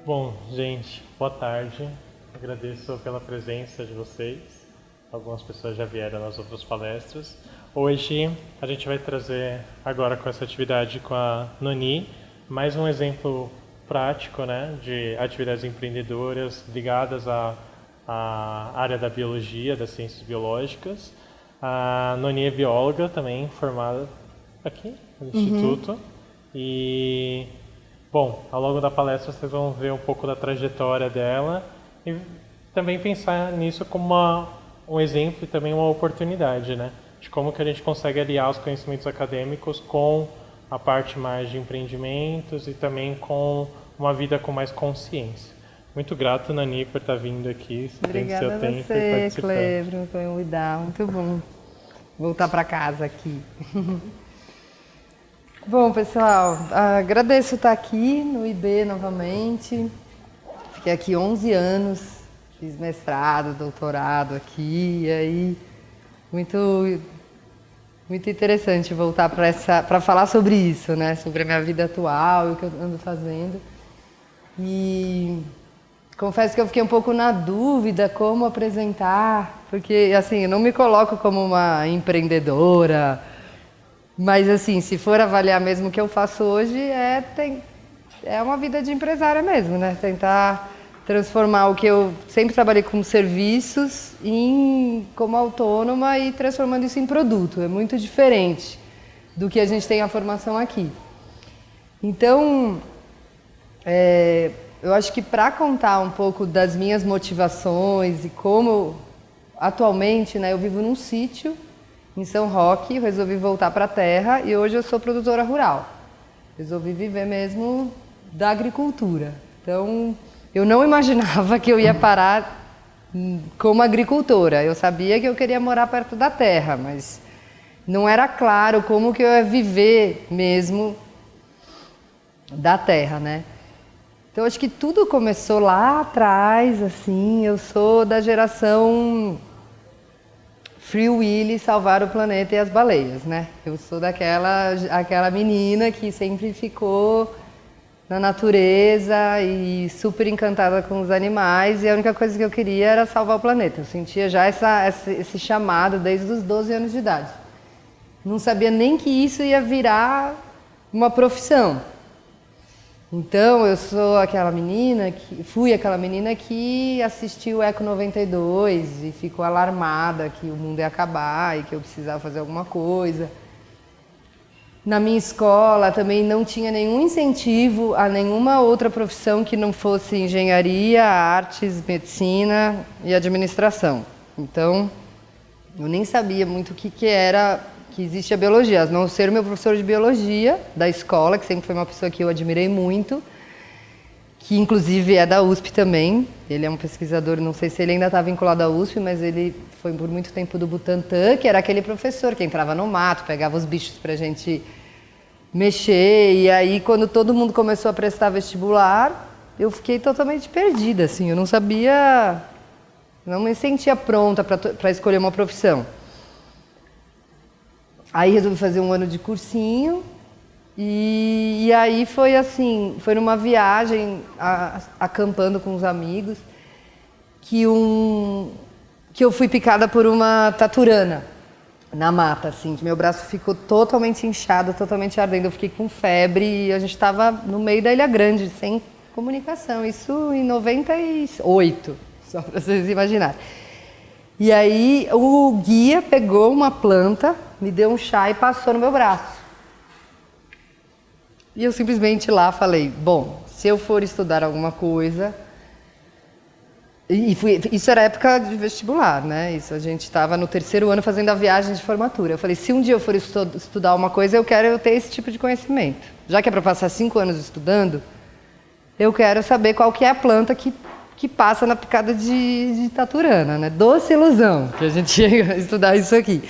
Bom, gente, boa tarde. Agradeço pela presença de vocês. Algumas pessoas já vieram nas outras palestras. Hoje a gente vai trazer, agora com essa atividade com a Noni, mais um exemplo prático, né, de atividades empreendedoras ligadas à área da biologia, das ciências biológicas. A Noni é bióloga também, formada aqui no Instituto. E, bom, ao longo da palestra vocês vão ver um pouco da trajetória dela e também pensar nisso como um exemplo e também uma oportunidade, né? De como que a gente consegue aliar os conhecimentos acadêmicos com a parte mais de empreendimentos e também com uma vida com mais consciência. Muito grato, Nani, por estar vindo aqui. Obrigada a você, Clebro. Foi um lidar, muito bom voltar para casa aqui. Bom, pessoal, agradeço estar aqui no IB novamente. Fiquei aqui 11 anos, fiz mestrado, doutorado aqui, e aí muito interessante voltar para falar sobre isso, né? Sobre a minha vida atual e o que eu ando fazendo. E confesso que eu fiquei um pouco na dúvida como apresentar, porque assim, eu não me coloco como uma empreendedora, mas assim, se for avaliar mesmo o que eu faço hoje, é uma vida de empresária mesmo, né? Tentar transformar o que eu sempre trabalhei com serviços como autônoma e transformando isso em produto. É muito diferente do que a gente tem a formação aqui. Então, eu acho que para contar um pouco das minhas motivações e como atualmente, né, eu vivo num sítio em São Roque, resolvi voltar para a terra e hoje eu sou produtora rural. Resolvi viver mesmo da agricultura. Então, eu não imaginava que eu ia parar como agricultora. Eu sabia que eu queria morar perto da terra, mas não era claro como que eu ia viver mesmo da terra, né? Então, acho que tudo começou lá atrás, assim, eu sou da geração Free Willy, salvar o planeta e as baleias, né? Eu sou aquela menina que sempre ficou na natureza e super encantada com os animais, e a única coisa que eu queria era salvar o planeta. Eu sentia já esse chamado desde os 12 anos de idade. Não sabia nem que isso ia virar uma profissão. Então, eu sou fui aquela menina que assistiu o Eco 92 e ficou alarmada que o mundo ia acabar e que eu precisava fazer alguma coisa. Na minha escola também não tinha nenhum incentivo a nenhuma outra profissão que não fosse engenharia, artes, medicina e administração. Então, eu nem sabia muito o que era que existe a biologia, a não ser o meu professor de biologia da escola, que sempre foi uma pessoa que eu admirei muito, que inclusive é da USP também. Ele é um pesquisador, não sei se ele ainda está vinculado à USP, mas ele foi por muito tempo do Butantan, que era aquele professor que entrava no mato, pegava os bichos para a gente mexer, e aí quando todo mundo começou a prestar vestibular, eu fiquei totalmente perdida, assim, eu não sabia, não me sentia pronta para escolher uma profissão. Aí resolvi fazer um ano de cursinho e aí foi assim, foi numa viagem acampando com os amigos que eu fui picada por uma taturana na mata, assim, que meu braço ficou totalmente inchado, totalmente ardendo, eu fiquei com febre e a gente estava no meio da Ilha Grande, sem comunicação, isso em 98, só para vocês imaginarem. E aí o guia pegou uma planta, me deu um chá e passou no meu braço. E eu simplesmente lá falei, bom, se eu for estudar alguma coisa... Isso era época de vestibular, né? Isso, a gente estava no 3º ano fazendo a viagem de formatura. Eu falei, se um dia eu for estudar uma coisa, eu quero ter esse tipo de conhecimento. Já que é para passar 5 anos estudando, eu quero saber qual que é a planta que passa na picada de taturana, né? Doce ilusão que a gente ia estudar isso aqui.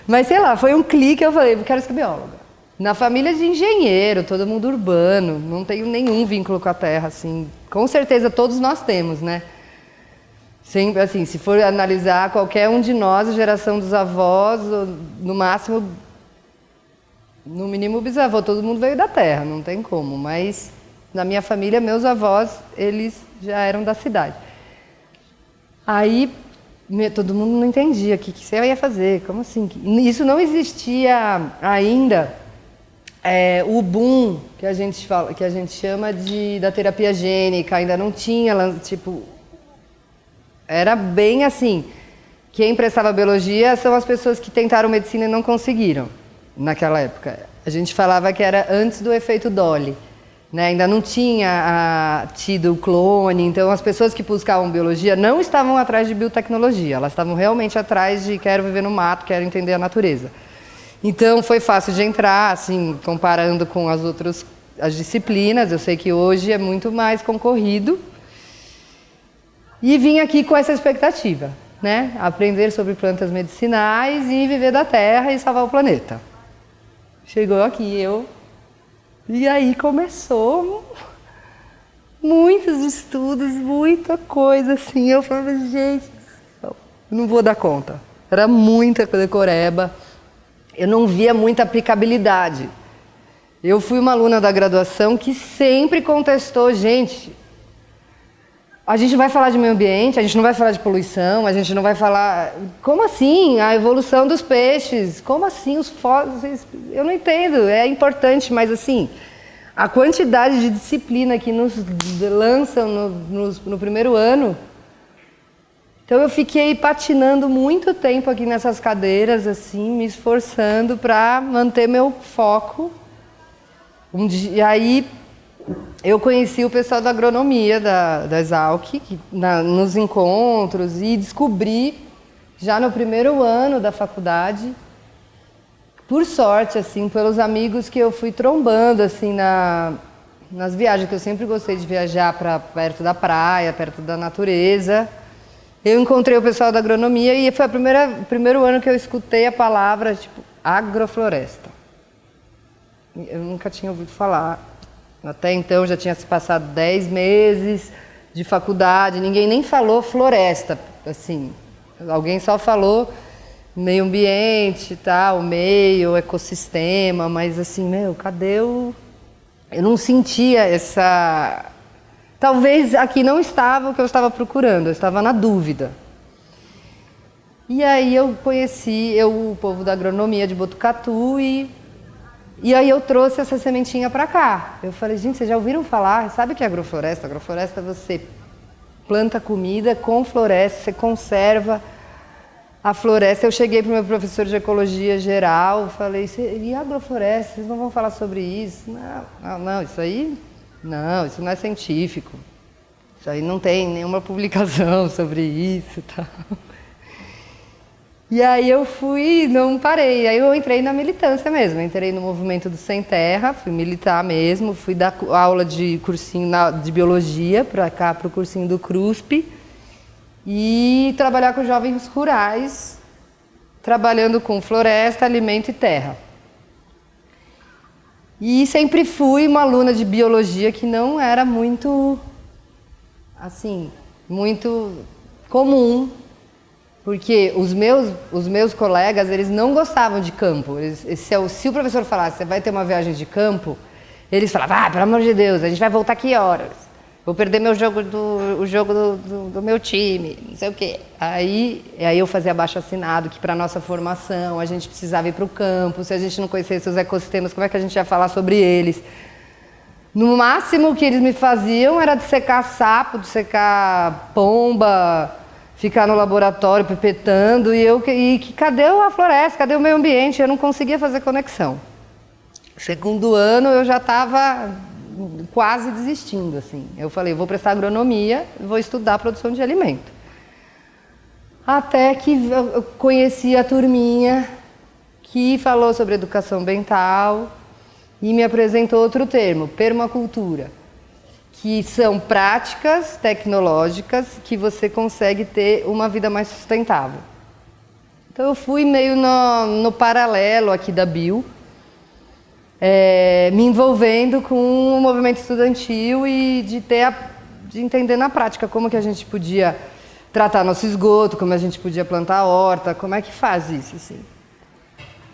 Mas sei lá, foi um clique, eu falei, eu quero ser bióloga. Na família de engenheiro, todo mundo urbano, não tenho nenhum vínculo com a terra, assim. Com certeza todos nós temos, né? Sempre, assim, se for analisar qualquer um de nós, a geração dos avós, no máximo, no mínimo bisavô, todo mundo veio da terra, não tem como, mas na minha família, meus avós, eles já eram da cidade. Aí todo mundo não entendia o que você ia fazer, como assim? Isso não existia ainda, o boom que a gente fala, que a gente chama da terapia gênica, ainda não tinha, tipo, era bem assim, quem prestava biologia são as pessoas que tentaram medicina e não conseguiram, naquela época. A gente falava que era antes do efeito Dolly, né? Ainda não tinha tido o clone, então as pessoas que buscavam biologia não estavam atrás de biotecnologia, elas estavam realmente atrás de quero viver no mato, quero entender a natureza. Então foi fácil de entrar, assim, comparando com as disciplinas, eu sei que hoje é muito mais concorrido. E vim aqui com essa expectativa, né? Aprender sobre plantas medicinais e viver da terra e salvar o planeta. Chegou aqui e aí começou muitos estudos, muita coisa assim. Eu falava, gente, não vou dar conta. Era muita decoreba. Eu não via muita aplicabilidade. Eu fui uma aluna da graduação que sempre contestou, gente, a gente vai falar de meio ambiente, a gente não vai falar de poluição, a gente não vai falar... Como assim? A evolução dos peixes? Como assim os fósseis? Eu não entendo, é importante, mas assim, a quantidade de disciplina que nos lançam no primeiro ano... Então eu fiquei patinando muito tempo aqui nessas cadeiras, assim, me esforçando para manter meu foco. E aí eu conheci o pessoal da agronomia da Exalc, nos encontros, e descobri, já no primeiro ano da faculdade, por sorte, assim, pelos amigos que eu fui trombando, assim, nas viagens, que eu sempre gostei de viajar para perto da praia, perto da natureza. Eu encontrei o pessoal da agronomia e foi o primeiro ano que eu escutei a palavra, tipo, agrofloresta. Eu nunca tinha ouvido falar. Até então já tinha se passado 10 meses de faculdade, ninguém nem falou floresta, assim. Alguém só falou meio ambiente, tal, meio, ecossistema, mas assim, cadê o... Eu não sentia essa... Talvez aqui não estava o que eu estava procurando, eu estava na dúvida. E aí eu conheci o povo da agronomia de Botucatu e aí eu trouxe essa sementinha para cá. Eu falei, gente, vocês já ouviram falar? Sabe o que é agrofloresta? Agrofloresta você planta comida com floresta, você conserva a floresta. Eu cheguei para o meu professor de ecologia geral, falei, e agrofloresta? Vocês não vão falar sobre isso? Não, isso aí... Não, isso não é científico. Isso aí não tem nenhuma publicação sobre isso, tal. E aí eu não parei. Aí eu entrei na militância mesmo. Entrei no movimento do Sem Terra, fui militar mesmo, fui dar aula de cursinho de biologia para cá, para o cursinho do CRUSP, e trabalhar com jovens rurais, trabalhando com floresta, alimento e terra. E sempre fui uma aluna de biologia que não era muito, assim, muito comum, porque os meus colegas, eles não gostavam de campo. Se o professor falasse, você vai ter uma viagem de campo, eles falavam, pelo amor de Deus, a gente vai voltar que horas? Vou perder o jogo do meu time, não sei o quê. Aí eu fazia abaixo-assinado, que para a nossa formação a gente precisava ir para o campo, se a gente não conhecesse os ecossistemas, como é que a gente ia falar sobre eles? No máximo o que eles me faziam era dissecar sapo, dissecar pomba, ficar no laboratório pipetando, cadê a floresta, cadê o meio ambiente? Eu não conseguia fazer conexão. Segundo ano eu já estava... quase desistindo, assim. Eu falei, vou prestar agronomia, vou estudar produção de alimento. Até que eu conheci a turminha que falou sobre educação ambiental e me apresentou outro termo, permacultura, que são práticas tecnológicas que você consegue ter uma vida mais sustentável. Então eu fui meio no paralelo aqui da Bio, me envolvendo com o movimento estudantil e de entender na prática como que a gente podia tratar nosso esgoto, como a gente podia plantar a horta, como é que faz isso, assim.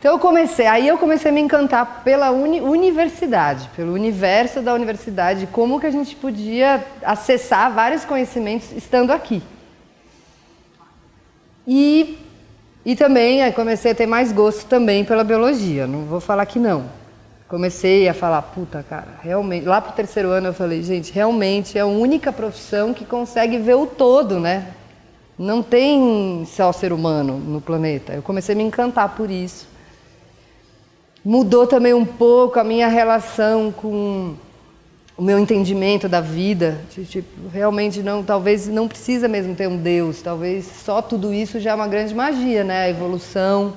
Então eu comecei a me encantar pela universidade, pelo universo da universidade, como que a gente podia acessar vários conhecimentos estando aqui. E também aí comecei a ter mais gosto também pela biologia, não vou falar que não. Comecei a falar, puta, cara, realmente, lá pro 3º ano eu falei, gente, realmente é a única profissão que consegue ver o todo, né? Não tem só ser humano no planeta. Eu comecei a me encantar por isso. Mudou também um pouco a minha relação com o meu entendimento da vida. Tipo, realmente não, talvez não precisa mesmo ter um Deus, talvez só tudo isso já é uma grande magia, né? A evolução.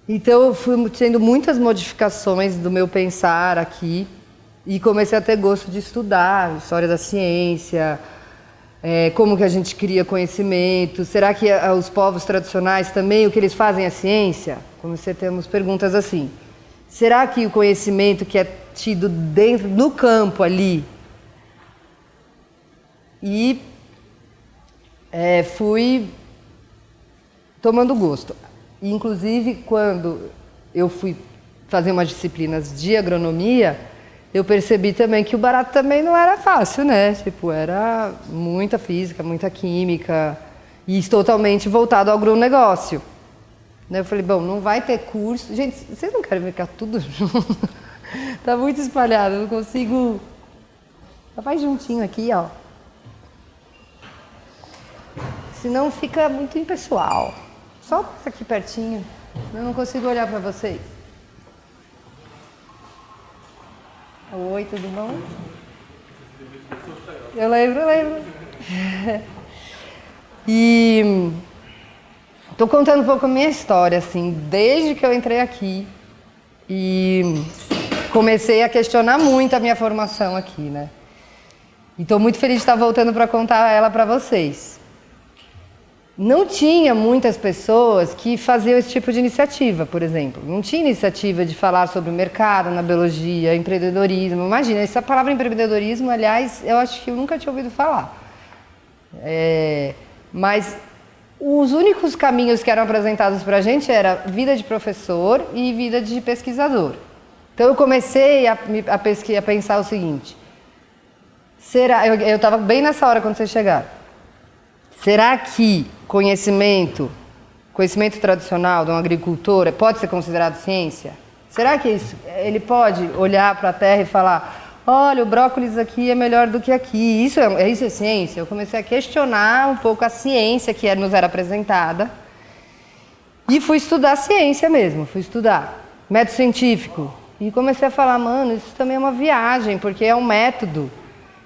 Então eu fui tendo muitas modificações do meu pensar aqui e comecei a ter gosto de estudar história da ciência, como que a gente cria conhecimento, será que os povos tradicionais também, o que eles fazem é ciência? Comecei a ter umas perguntas assim, será que o conhecimento que é tido dentro do campo ali? E fui tomando gosto. Inclusive, quando eu fui fazer umas disciplinas de agronomia, eu percebi também que o barato também não era fácil, né? Tipo, era muita física, muita química e totalmente voltado ao agronegócio. Eu falei, bom, não vai ter curso. Gente, vocês não querem ficar tudo junto? Tá muito espalhado, eu não consigo... Vai juntinho aqui, ó. Senão fica muito impessoal. Só passa aqui pertinho. Eu não consigo olhar para vocês. Oi, tudo bom? Eu lembro. E estou contando um pouco a minha história, assim, desde que eu entrei aqui e comecei a questionar muito a minha formação aqui, né? E estou muito feliz de estar voltando para contar ela para vocês. Não tinha muitas pessoas que faziam esse tipo de iniciativa, por exemplo. Não tinha iniciativa de falar sobre o mercado na biologia, empreendedorismo. Imagina, essa palavra empreendedorismo, aliás, eu acho que eu nunca tinha ouvido falar. Mas os únicos caminhos que eram apresentados para a gente era vida de professor e vida de pesquisador. Então eu comecei a pensar o seguinte, eu estava bem nessa hora quando vocês chegaram. Será que conhecimento tradicional de um agricultor pode ser considerado ciência? Será que ele pode olhar para a terra e falar, olha, o brócolis aqui é melhor do que aqui, isso é ciência? Eu comecei a questionar um pouco a ciência que nos era apresentada e fui estudar ciência mesmo, fui estudar método científico e comecei a falar, mano, isso também é uma viagem, porque é um método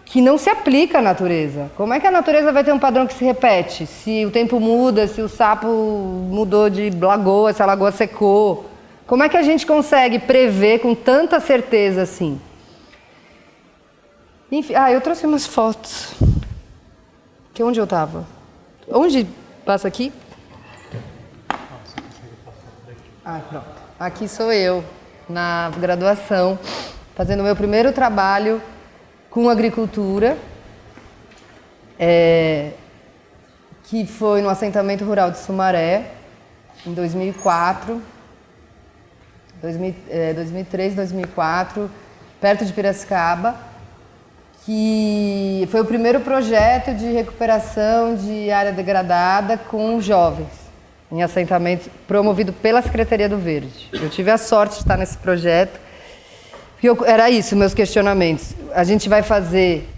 que não se aplica à natureza. Como é que a natureza vai ter um padrão que se repete? Se o tempo muda, se o sapo mudou de lagoa, se a lagoa secou. Como é que a gente consegue prever com tanta certeza assim? Enfim, eu trouxe umas fotos. Onde eu estava? Onde passa aqui? Pronto. Aqui sou eu, na graduação, fazendo o meu primeiro trabalho com agricultura, que foi no assentamento rural de Sumaré, em 2004, 2003, 2004, perto de Piracicaba, que foi o primeiro projeto de recuperação de área degradada com jovens, em assentamento promovido pela Secretaria do Verde. Eu tive a sorte de estar nesse projeto. Era isso, meus questionamentos. A gente vai fazer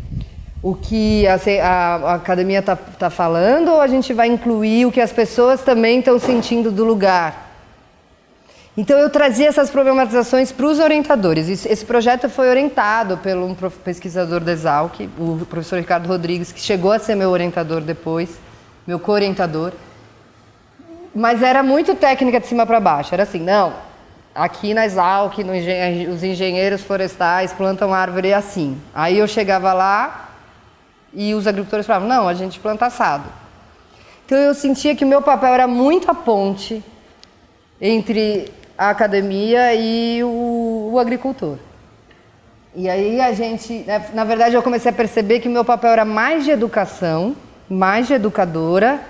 o que a academia está falando ou a gente vai incluir o que as pessoas também estão sentindo do lugar? Então eu trazia essas problematizações para os orientadores. Esse projeto foi orientado por um pesquisador da Exalc, o professor Ricardo Rodrigues, que chegou a ser meu orientador depois, meu co-orientador. Mas era muito técnica de cima para baixo. Era assim, não... Aqui na Exalc, os engenheiros florestais plantam árvore assim. Aí eu chegava lá e os agricultores falavam, não, a gente planta assado. Então eu sentia que o meu papel era muito a ponte entre a academia e o agricultor. E aí na verdade eu comecei a perceber que o meu papel era mais de educação, mais de educadora,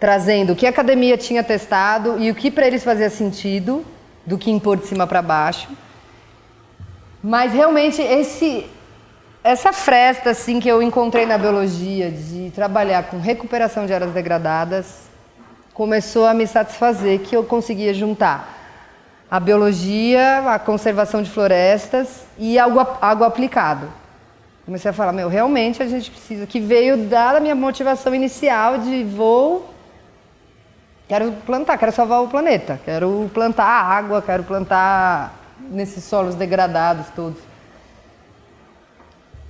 trazendo o que a academia tinha testado e o que para eles fazia sentido, do que impor de cima para baixo. Mas realmente essa fresta assim, que eu encontrei na biologia de trabalhar com recuperação de áreas degradadas começou a me satisfazer, que eu conseguia juntar a biologia, a conservação de florestas e água aplicado. Comecei a falar, realmente a gente precisa, que veio da minha motivação inicial de quero plantar, quero salvar o planeta, quero plantar água, quero plantar nesses solos degradados todos.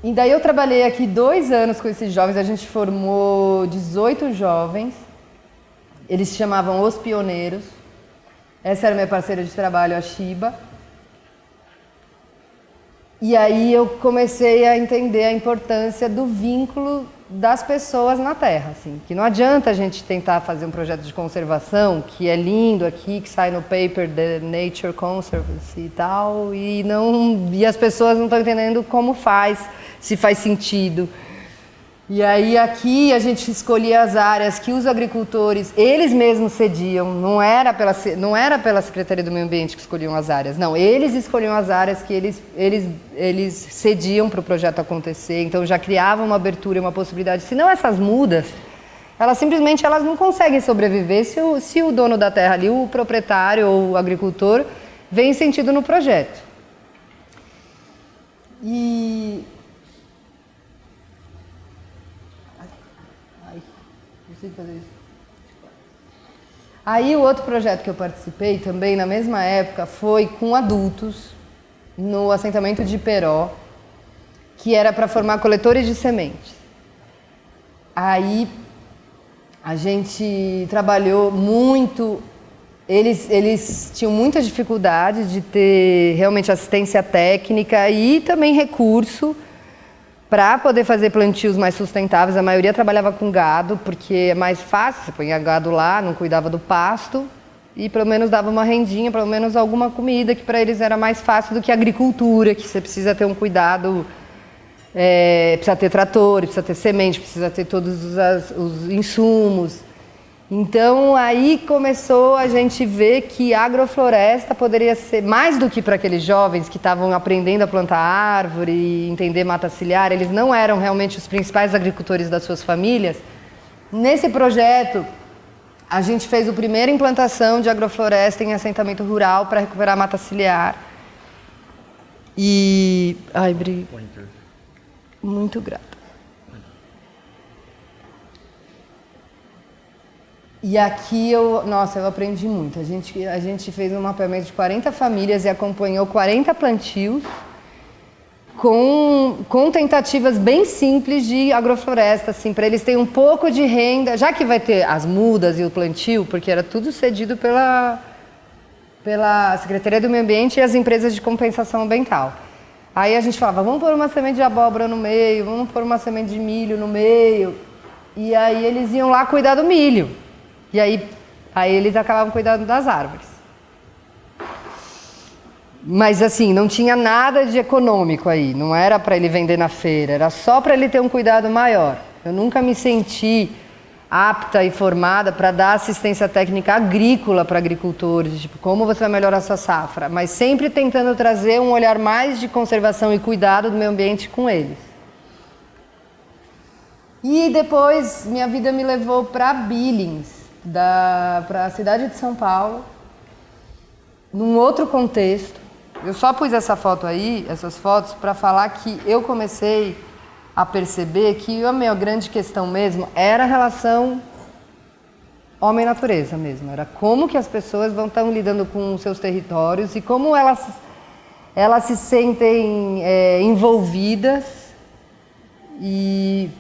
E daí eu trabalhei aqui 2 anos com esses jovens, a gente formou 18 jovens, eles se chamavam Os Pioneiros, essa era minha parceira de trabalho, a Shiba. E aí eu comecei a entender a importância do vínculo das pessoas na Terra, assim, que não adianta a gente tentar fazer um projeto de conservação, que é lindo aqui, que sai no paper The Nature Conservancy e tal, e as pessoas não estão entendendo como faz, se faz sentido. E aí aqui a gente escolhia as áreas que os agricultores, eles mesmos cediam, não era pela Secretaria do Meio Ambiente que escolhiam as áreas, não, eles escolhiam as áreas que eles cediam para o projeto acontecer, então já criavam uma abertura e uma possibilidade, senão essas mudas, elas simplesmente não conseguem sobreviver se o dono da terra ali, o proprietário ou o agricultor, vem sentido no projeto. Fazer isso. Aí o outro projeto que eu participei também na mesma época foi com adultos no assentamento de Iperó, que era para formar coletores de sementes. Aí a gente trabalhou muito, eles tinham muita dificuldade de ter realmente assistência técnica e também recurso para poder fazer plantios mais sustentáveis. A maioria trabalhava com gado, porque é mais fácil, você punha gado lá, não cuidava do pasto, e pelo menos dava uma rendinha, pelo menos alguma comida, que para eles era mais fácil do que a agricultura, que você precisa ter um cuidado, precisa ter trator, precisa ter semente, precisa ter todos os insumos. Então, aí começou a gente ver que a agrofloresta poderia ser, mais do que para aqueles jovens que estavam aprendendo a plantar árvore e entender mata ciliar, eles não eram realmente os principais agricultores das suas famílias. Nesse projeto, a gente fez a primeira implantação de agrofloresta em assentamento rural para recuperar a mata ciliar. E... Ai, muito grata. E aqui eu aprendi muito. A gente fez um mapeamento de 40 famílias e acompanhou 40 plantios com tentativas bem simples de agrofloresta, assim, para eles terem um pouco de renda, já que vai ter as mudas e o plantio, porque era tudo cedido pela Secretaria do Meio Ambiente e as empresas de compensação ambiental. Aí a gente falava, vamos pôr uma semente de abóbora no meio, vamos pôr uma semente de milho no meio, e aí eles iam lá cuidar do milho. E aí eles acabavam cuidando das árvores. Mas assim, não tinha nada de econômico aí, não era para ele vender na feira, era só para ele ter um cuidado maior. Eu nunca me senti apta e formada para dar assistência técnica agrícola para agricultores, tipo, como você vai melhorar a sua safra, mas sempre tentando trazer um olhar mais de conservação e cuidado do meio ambiente com eles. E depois minha vida me levou para Billings, para a cidade de São Paulo, num outro contexto. Eu só pus essa foto aí, essas fotos, para falar que eu comecei a perceber que a minha grande questão mesmo era a relação homem-natureza mesmo. Era como que as pessoas estão lidando com os seus territórios e como elas se sentem envolvidas e...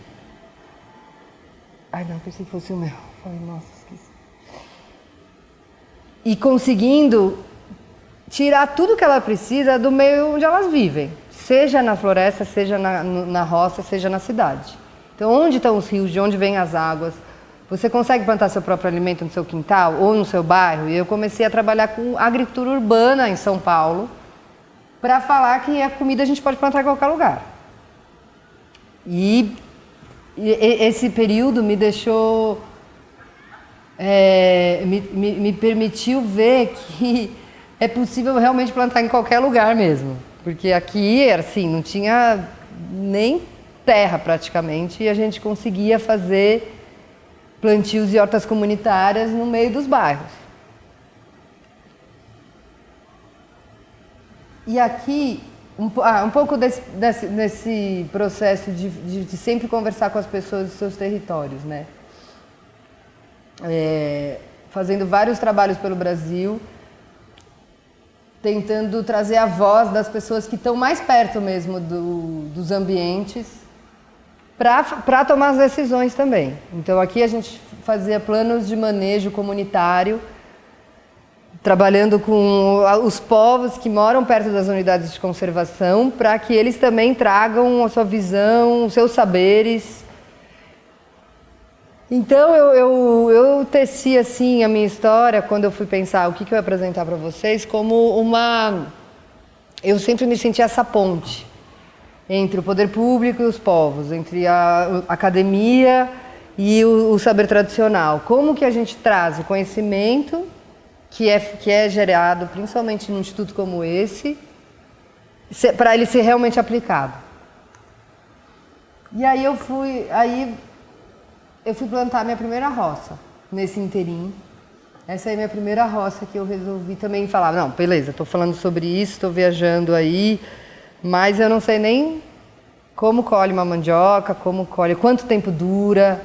Ai, não, pensei que fosse o meu. Falei, nossa, esqueci. E conseguindo tirar tudo que ela precisa do meio onde elas vivem, seja na floresta, seja na roça, seja na cidade. Então, onde estão os rios, de onde vêm as águas? Você consegue plantar seu próprio alimento no seu quintal ou no seu bairro? E eu comecei a trabalhar com agricultura urbana em São Paulo para falar que a comida a gente pode plantar em qualquer lugar. E esse período me deixou me permitiu ver que é possível realmente plantar em qualquer lugar mesmo. Porque aqui, assim, não tinha nem terra praticamente e a gente conseguia fazer plantios e hortas comunitárias no meio dos bairros. E aqui, um pouco desse processo de sempre conversar com as pessoas dos seus territórios, né? Fazendo vários trabalhos pelo Brasil, tentando trazer a voz das pessoas que estão mais perto mesmo dos ambientes para tomar as decisões também. Então aqui a gente fazia planos de manejo comunitário, trabalhando com os povos que moram perto das unidades de conservação, para que eles também tragam a sua visão, os seus saberes. Então eu teci assim a minha história quando eu fui pensar o que eu ia apresentar para vocês como eu sempre me senti essa ponte entre o poder público e os povos, entre a academia e o saber tradicional. Como que a gente traz o conhecimento que é gerado principalmente num instituto como esse para ele ser realmente aplicado. E aí eu fui plantar minha primeira roça nesse inteirinho. Essa é a minha primeira roça que eu resolvi também falar, não, beleza, estou falando sobre isso, estou viajando aí, mas eu não sei nem como colhe uma mandioca, quanto tempo dura,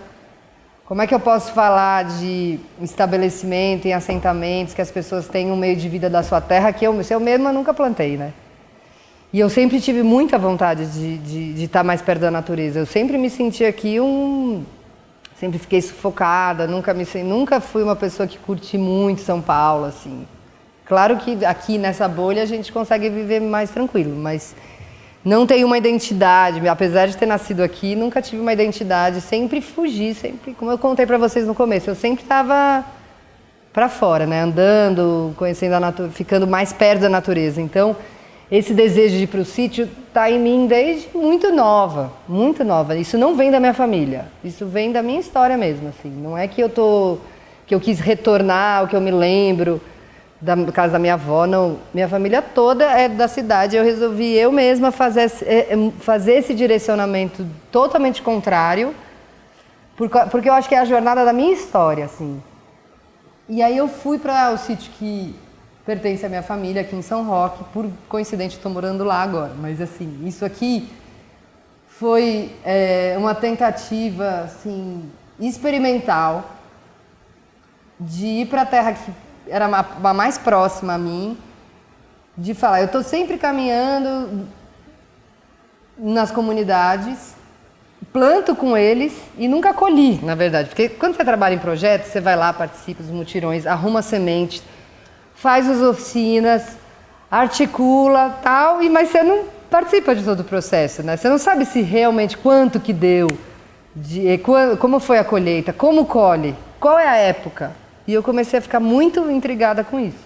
como é que eu posso falar de estabelecimento em assentamentos, que as pessoas têm um meio de vida da sua terra, que eu mesma nunca plantei, né? E eu sempre tive muita vontade de estar mais perto da natureza. Eu sempre me senti aqui sempre fiquei sufocada, nunca fui uma pessoa que curti muito São Paulo, assim. Claro que aqui nessa bolha a gente consegue viver mais tranquilo, mas não tenho uma identidade, apesar de ter nascido aqui, nunca tive uma identidade, sempre fugi, como eu contei para vocês no começo, eu sempre estava para fora, né, andando, conhecendo a natureza, ficando mais perto da natureza. Então, esse desejo de ir para o sítio está em mim desde muito nova, muito nova. Isso não vem da minha família, isso vem da minha história mesmo, assim. Não é que eu quis retornar, o que eu me lembro da casa da minha avó, não. Minha família toda é da cidade. Eu resolvi eu mesma fazer esse direcionamento totalmente contrário, porque eu acho que é a jornada da minha história, assim. E aí eu fui para o sítio que pertence à minha família, aqui em São Roque. Por coincidência, estou morando lá agora. Mas, assim, isso aqui foi uma tentativa, assim, experimental de ir para a terra que era a mais próxima a mim, de falar, eu estou sempre caminhando nas comunidades, planto com eles e nunca colhi, na verdade. Porque quando você trabalha em projetos, você vai lá, participa dos mutirões, arruma sementes, faz as oficinas, articula, tal, mas você não participa de todo o processo, né? Você não sabe se realmente quanto que deu, como foi a colheita, como colhe, qual é a época. E eu comecei a ficar muito intrigada com isso.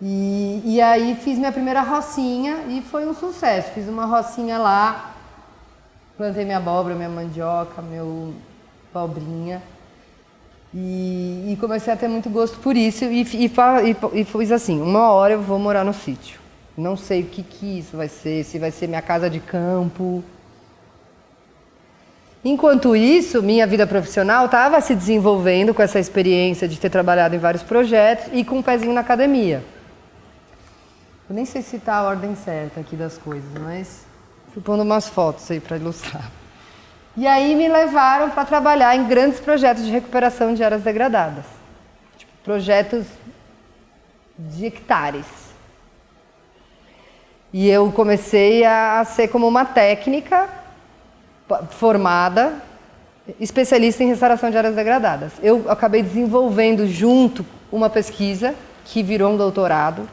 E aí fiz minha primeira rocinha e foi um sucesso. Fiz uma rocinha lá, plantei minha abóbora, minha mandioca, meu abobrinha. E comecei a ter muito gosto por isso e fiz assim, uma hora eu vou morar no sítio. Não sei o que isso vai ser, se vai ser minha casa de campo. Enquanto isso, minha vida profissional estava se desenvolvendo com essa experiência de ter trabalhado em vários projetos e com um pezinho na academia. Eu nem sei citar a ordem certa aqui das coisas, mas fui pondo umas fotos aí para ilustrar. E aí me levaram para trabalhar em grandes projetos de recuperação de áreas degradadas. Tipo, projetos de hectares. E eu comecei a ser como uma técnica formada, especialista em restauração de áreas degradadas. Eu acabei desenvolvendo junto uma pesquisa que virou um doutorado.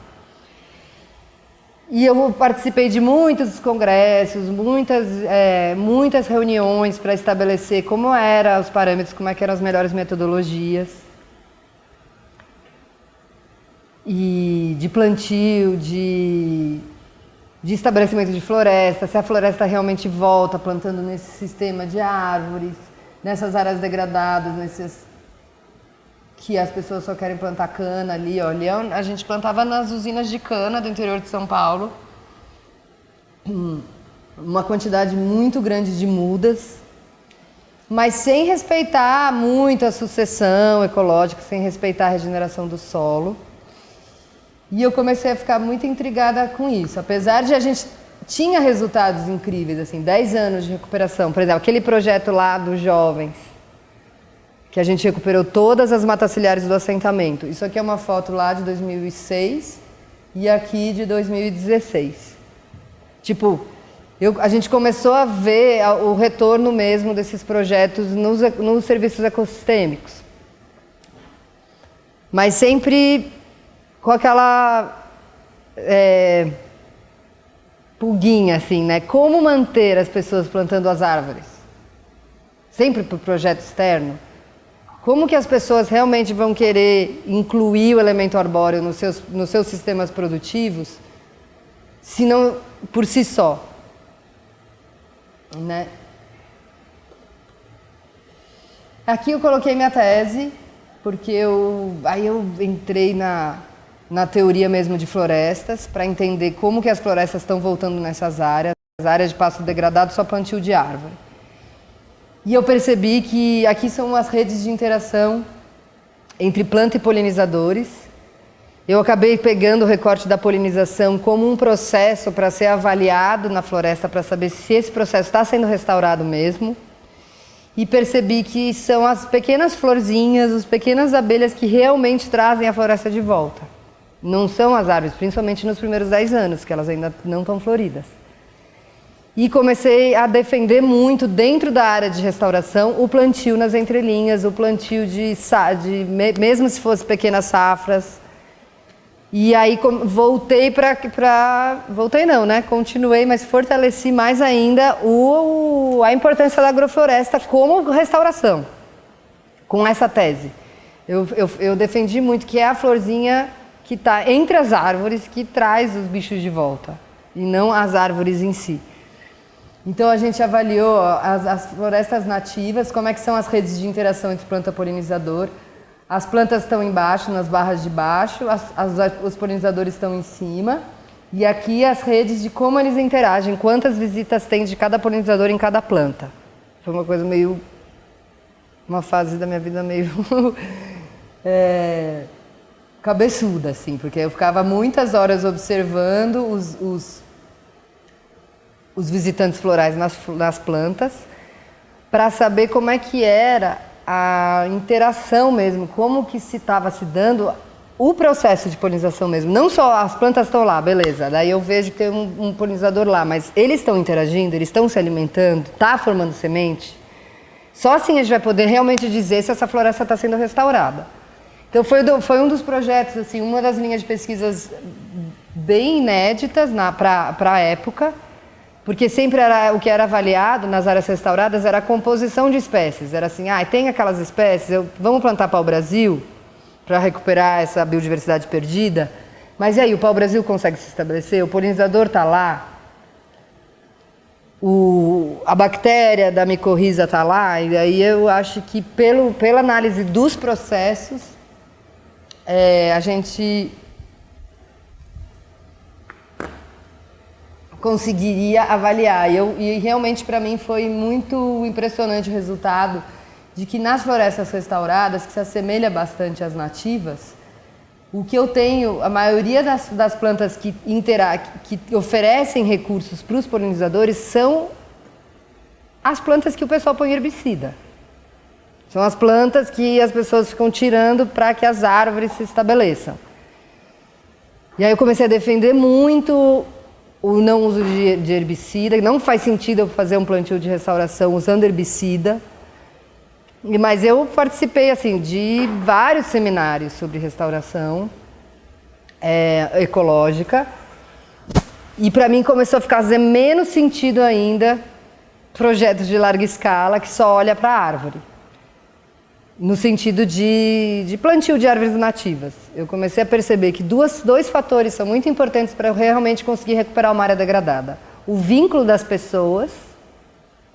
E eu participei de muitos congressos, muitas reuniões para estabelecer como eram os parâmetros, como eram as melhores metodologias. E de plantio, de estabelecimento de floresta, se a floresta realmente volta plantando nesse sistema de árvores, nessas áreas degradadas, que as pessoas só querem plantar cana ali, ó. A gente plantava nas usinas de cana do interior de São Paulo. Uma quantidade muito grande de mudas, mas sem respeitar muito a sucessão ecológica, sem respeitar a regeneração do solo. E eu comecei a ficar muito intrigada com isso. Apesar de a gente tinha resultados incríveis, assim, 10 anos de recuperação. Por exemplo, aquele projeto lá dos jovens, que a gente recuperou todas as matas ciliares do assentamento. Isso aqui é uma foto lá de 2006 e aqui de 2016. Tipo, a gente começou a ver o retorno mesmo desses projetos nos serviços ecossistêmicos. Mas sempre com aquela pulguinha, assim, né? Como manter as pessoas plantando as árvores? Sempre para o projeto externo. Como que as pessoas realmente vão querer incluir o elemento arbóreo nos seus sistemas produtivos, se não por si só? Né? Aqui eu coloquei minha tese, porque aí eu entrei na teoria mesmo de florestas, para entender como que as florestas estão voltando nessas áreas. As áreas de pasto degradado, só plantio de árvore. E eu percebi que aqui são as redes de interação entre planta e polinizadores. Eu acabei pegando o recorte da polinização como um processo para ser avaliado na floresta, para saber se esse processo está sendo restaurado mesmo. E percebi que são as pequenas florzinhas, as pequenas abelhas que realmente trazem a floresta de volta. Não são as árvores, principalmente nos primeiros 10 anos, que elas ainda não estão floridas. E comecei a defender muito, dentro da área de restauração, o plantio nas entrelinhas, o plantio mesmo se fosse pequenas safras. E aí voltei voltei não, né? Continuei, mas fortaleci mais ainda a importância da agrofloresta como restauração, com essa tese. Eu defendi muito que é a florzinha que está entre as árvores que traz os bichos de volta, e não as árvores em si. Então a gente avaliou as florestas nativas, como é que são as redes de interação entre planta e polinizador. As plantas estão embaixo, nas barras de baixo, os polinizadores estão em cima. E aqui as redes de como eles interagem, quantas visitas tem de cada polinizador em cada planta. Foi uma coisa uma fase da minha vida meio cabeçuda, assim, porque eu ficava muitas horas observando os visitantes florais nas plantas, para saber como é que era a interação mesmo, como que se estava se dando o processo de polinização mesmo. Não só as plantas estão lá, beleza, daí eu vejo que tem um polinizador lá, mas eles estão interagindo, eles estão se alimentando, está formando semente. Só assim a gente vai poder realmente dizer se essa floresta está sendo restaurada. Então foi um dos projetos, assim, uma das linhas de pesquisas bem inéditas para a época, porque sempre o que era avaliado nas áreas restauradas era a composição de espécies. Era assim, tem aquelas espécies, vamos plantar pau-brasil para recuperar essa biodiversidade perdida, mas e aí, o pau-brasil consegue se estabelecer? O polinizador está lá? A bactéria da micorriza está lá? E aí eu acho que pela análise dos processos, a gente conseguiria avaliar. E realmente para mim foi muito impressionante o resultado de que nas florestas restauradas, que se assemelha bastante às nativas, o que eu tenho, a maioria das plantas que oferecem recursos para os polinizadores são as plantas que o pessoal põe herbicida. São as plantas que as pessoas ficam tirando para que as árvores se estabeleçam. E aí eu comecei a defender muito o não uso de herbicida. Não faz sentido eu fazer um plantio de restauração usando herbicida. Mas eu participei assim, de vários seminários sobre restauração ecológica. E para mim começou a fazer menos sentido ainda projetos de larga escala que só olha para a árvore. No sentido de plantio de árvores nativas. Eu comecei a perceber que dois fatores são muito importantes para eu realmente conseguir recuperar uma área degradada. O vínculo das pessoas,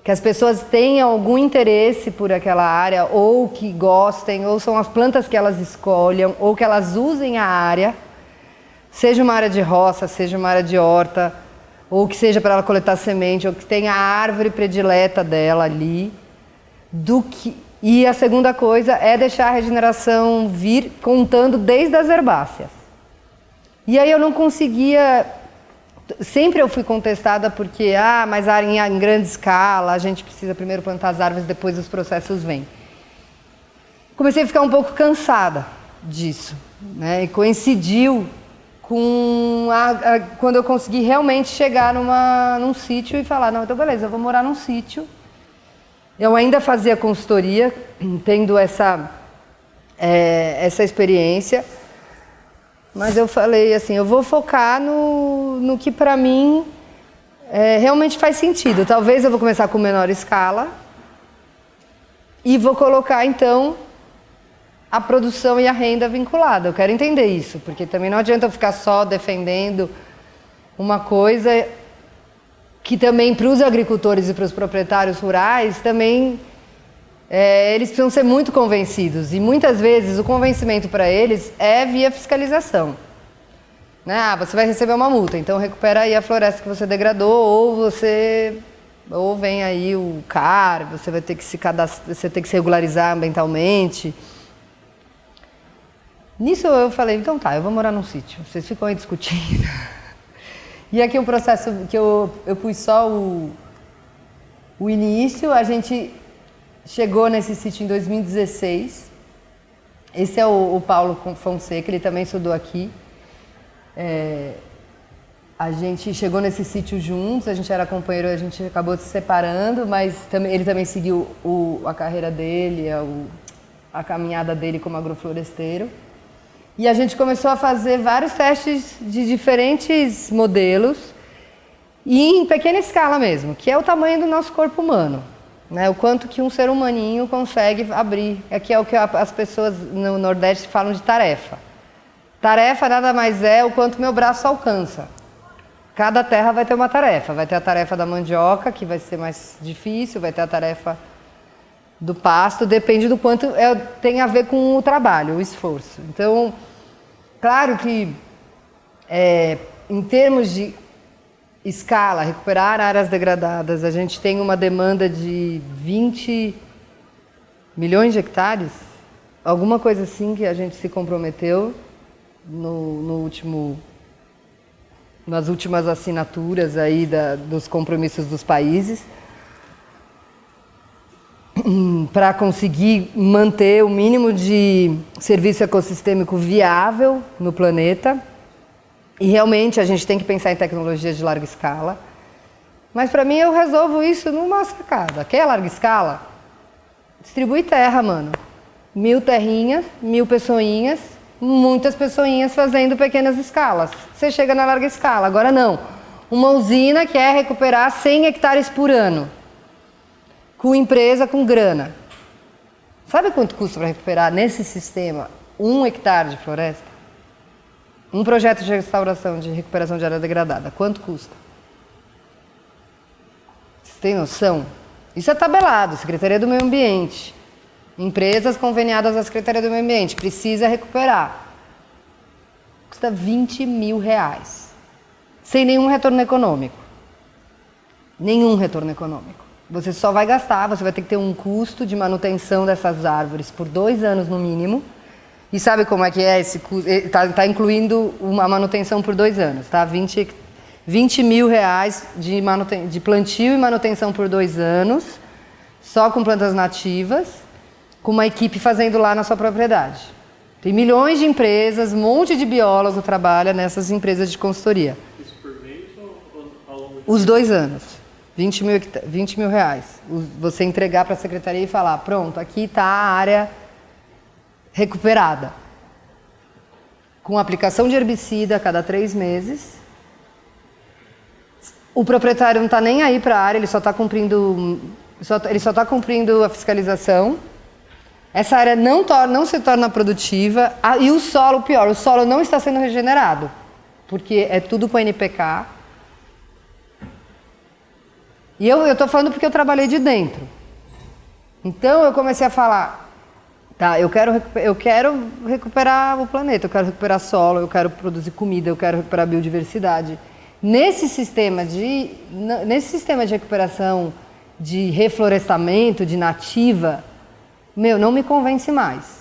que as pessoas tenham algum interesse por aquela área, ou que gostem, ou são as plantas que elas escolham, ou que elas usem a área, seja uma área de roça, seja uma área de horta, ou que seja para ela coletar semente, ou que tenha a árvore predileta dela ali. E a segunda coisa é deixar a regeneração vir contando desde as herbáceas. E aí eu não conseguia... Sempre eu fui contestada porque, mas em grande escala, a gente precisa primeiro plantar as árvores, depois os processos vêm. Comecei a ficar um pouco cansada disso, né? E coincidiu com quando eu consegui realmente chegar num sítio e falar, não, então beleza, eu vou morar num sítio. Eu ainda fazia consultoria, tendo essa experiência. Mas eu falei assim, eu vou focar no que para mim realmente faz sentido. Talvez eu vou começar com menor escala e vou colocar então a produção e a renda vinculada. Eu quero entender isso, porque também não adianta eu ficar só defendendo uma coisa que também para os agricultores e para os proprietários rurais também... eles precisam ser muito convencidos e muitas vezes o convencimento para eles é via fiscalização, né? Você vai receber uma multa, então recupera aí a floresta que você degradou, ou vem aí o CAR, você vai ter que você tem que se regularizar ambientalmente. Nisso eu falei, então tá, eu vou morar num sítio, vocês ficam aí discutindo. E aqui o processo que eu pus só o início, a gente chegou nesse sítio em 2016. Esse é o Paulo Fonseca, ele também estudou aqui. A gente chegou nesse sítio juntos, a gente era companheiro, a gente acabou se separando, mas ele também seguiu a carreira dele, a caminhada dele como agrofloresteiro. E a gente começou a fazer vários testes de diferentes modelos, e em pequena escala mesmo, que é o tamanho do nosso corpo humano. Né, o quanto que um ser humaninho consegue abrir. Aqui é o que as pessoas no Nordeste falam de tarefa. Tarefa nada mais é o quanto meu braço alcança. Cada terra vai ter uma tarefa. Vai ter a tarefa da mandioca, que vai ser mais difícil, vai ter a tarefa do pasto, depende do quanto tem a ver com o trabalho, o esforço. Então, claro que em termos de escala, recuperar áreas degradadas, a gente tem uma demanda de 20 milhões de hectares, alguma coisa assim que a gente se comprometeu nas últimas assinaturas aí dos compromissos dos países, para conseguir manter o mínimo de serviço ecossistêmico viável no planeta. E realmente a gente tem que pensar em tecnologias de larga escala. Mas para mim eu resolvo isso numa sacada. Quer larga escala? Distribui terra, mano. 1000 terrinhas, 1000 pessoinhas, muitas pessoinhas fazendo pequenas escalas. Você chega na larga escala. Agora não. Uma usina quer recuperar 100 hectares por ano. Com empresa, com grana. Sabe quanto custa para recuperar nesse sistema 1 hectare de floresta? Um projeto de restauração, de recuperação de área degradada, quanto custa? Vocês têm noção? Isso é tabelado, Secretaria do Meio Ambiente. Empresas conveniadas à Secretaria do Meio Ambiente, precisa recuperar. Custa R$20 mil. Sem nenhum retorno econômico. Nenhum retorno econômico. Você só vai gastar, você vai ter que ter um custo de manutenção dessas árvores por 2 anos no mínimo. E sabe como é que é esse custo? Está incluindo uma manutenção por 2 anos, tá? 20 mil reais de plantio e manutenção por 2 anos, só com plantas nativas, com uma equipe fazendo lá na sua propriedade. Tem milhões de empresas, um monte de biólogo trabalha nessas empresas de consultoria. Isso por mês ou ao longo de... Os 2 anos, 20 mil reais. Você entregar para a secretaria e falar, pronto, aqui está a área recuperada, com aplicação de herbicida a cada 3 meses. O proprietário não está nem aí para a área, ele só está cumprindo a fiscalização. Essa área não se torna produtiva. E o solo, pior, o solo não está sendo regenerado, porque é tudo com NPK. E eu tô falando porque eu trabalhei de dentro. Então eu comecei a falar, tá, eu quero recuperar o planeta, eu quero recuperar solo, eu quero produzir comida, eu quero recuperar a biodiversidade. Nesse sistema de recuperação, de reflorestamento, de nativa, não me convence mais.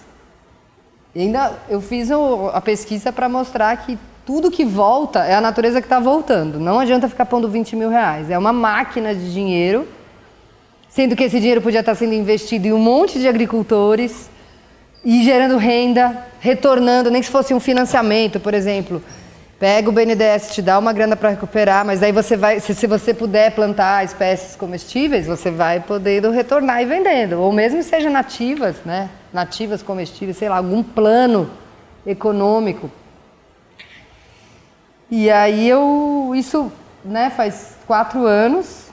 E ainda eu fiz a pesquisa para mostrar que tudo que volta é a natureza que está voltando. Não adianta ficar pondo 20 mil reais. É uma máquina de dinheiro, sendo que esse dinheiro podia estar sendo investido em um monte de agricultores e gerando renda, retornando, nem que se fosse um financiamento, por exemplo. Pega o BNDES, te dá uma grana para recuperar, mas aí você vai, se você puder plantar espécies comestíveis, você vai podendo retornar e vendendo. Ou mesmo que sejam nativas, né? Nativas comestíveis, sei lá, algum plano econômico. E aí isso, né, faz 4 anos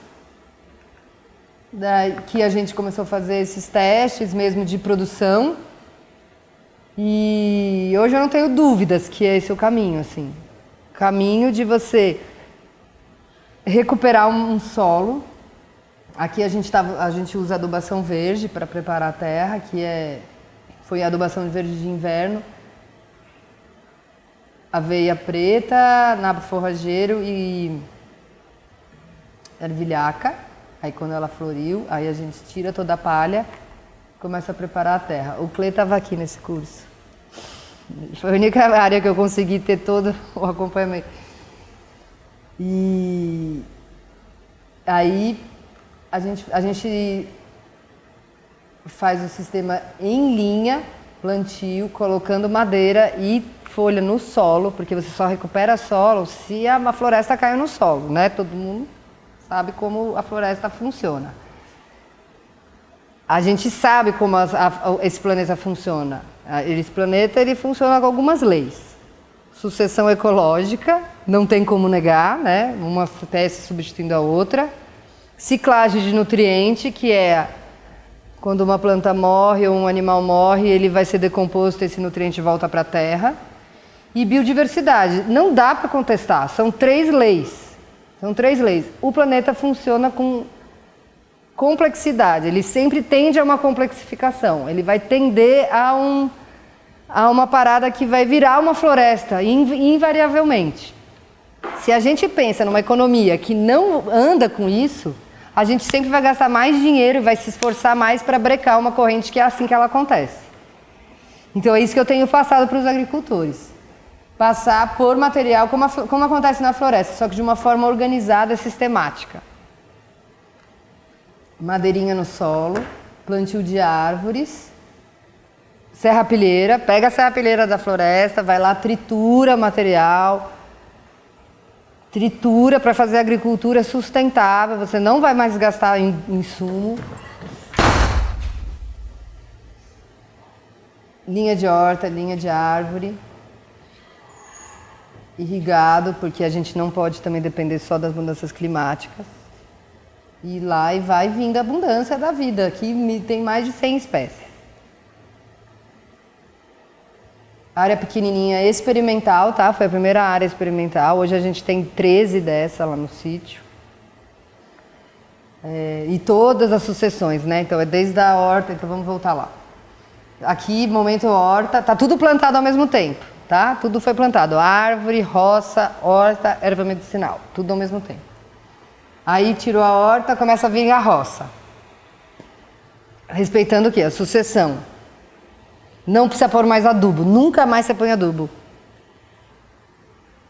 que a gente começou a fazer esses testes mesmo de produção. E hoje eu não tenho dúvidas que esse é o caminho, assim. Caminho de você recuperar um solo. Aqui a gente usa adubação verde para preparar a terra, foi a adubação verde de inverno. Aveia preta, nabo forrageiro e ervilhaca. Aí quando ela floriu, aí a gente tira toda a palha e começa a preparar a terra. O Clê estava aqui nesse curso. Foi a única área que eu consegui ter todo o acompanhamento. E aí a gente faz o sistema em linha, plantio, colocando madeira e folha no solo, porque você só recupera solo se uma floresta caiu no solo, né? Todo mundo sabe como a floresta funciona. A gente sabe como esse planeta funciona. Esse planeta ele funciona com algumas leis. Sucessão ecológica, não tem como negar, né? Uma espécie substituindo a outra. Ciclagem de nutriente, que é quando uma planta morre ou um animal morre, ele vai ser decomposto e esse nutriente volta para a terra. E biodiversidade, não dá para contestar, são 3 leis. São 3 leis. O planeta funciona com complexidade, ele sempre tende a uma complexificação, ele vai tender a uma parada que vai virar uma floresta, invariavelmente. Se a gente pensa numa economia que não anda com isso, a gente sempre vai gastar mais dinheiro e vai se esforçar mais para brecar uma corrente que é assim que ela acontece. Então é isso que eu tenho passado para os agricultores. Passar por material como acontece na floresta, só que de uma forma organizada e sistemática. Madeirinha no solo, plantio de árvores, serrapilheira, pega a serrapilheira da floresta, vai lá, tritura o material, tritura para fazer agricultura sustentável, você não vai mais gastar em insumo. Linha de horta, linha de árvore, irrigado, porque a gente não pode também depender só das mudanças climáticas. E lá e vai vindo a abundância da vida. Aqui tem mais de 100 espécies. Área pequenininha experimental, tá? Foi a primeira área experimental. Hoje a gente tem 13 dessa lá no sítio. E todas as sucessões, né? Então é desde a horta, então vamos voltar lá. Aqui, momento horta, tá tudo plantado ao mesmo tempo, tá? Tudo foi plantado. Árvore, roça, horta, erva medicinal. Tudo ao mesmo tempo. Aí tirou a horta, começa a vir a roça. Respeitando o quê? A sucessão. Não precisa pôr mais adubo, nunca mais você põe adubo.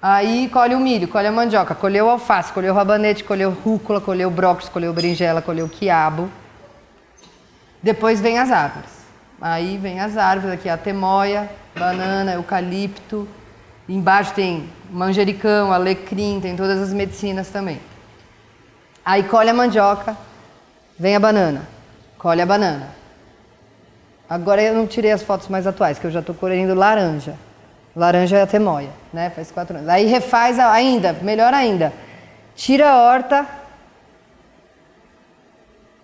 Aí colhe o milho, colhe a mandioca, colheu o alface, colheu o rabanete, colheu rúcula, colheu brócolis, colheu berinjela, colheu quiabo. Depois vem as árvores. Aí vem as árvores, aqui a temoia, banana, eucalipto. Embaixo tem manjericão, alecrim, tem todas as medicinas também. Aí colhe a mandioca, vem a banana, colhe a banana. Agora eu não tirei as fotos mais atuais, que eu já estou colhendo laranja. Laranja é a temoia, né? Faz 4 anos. Aí refaz ainda, melhor ainda. Tira a horta,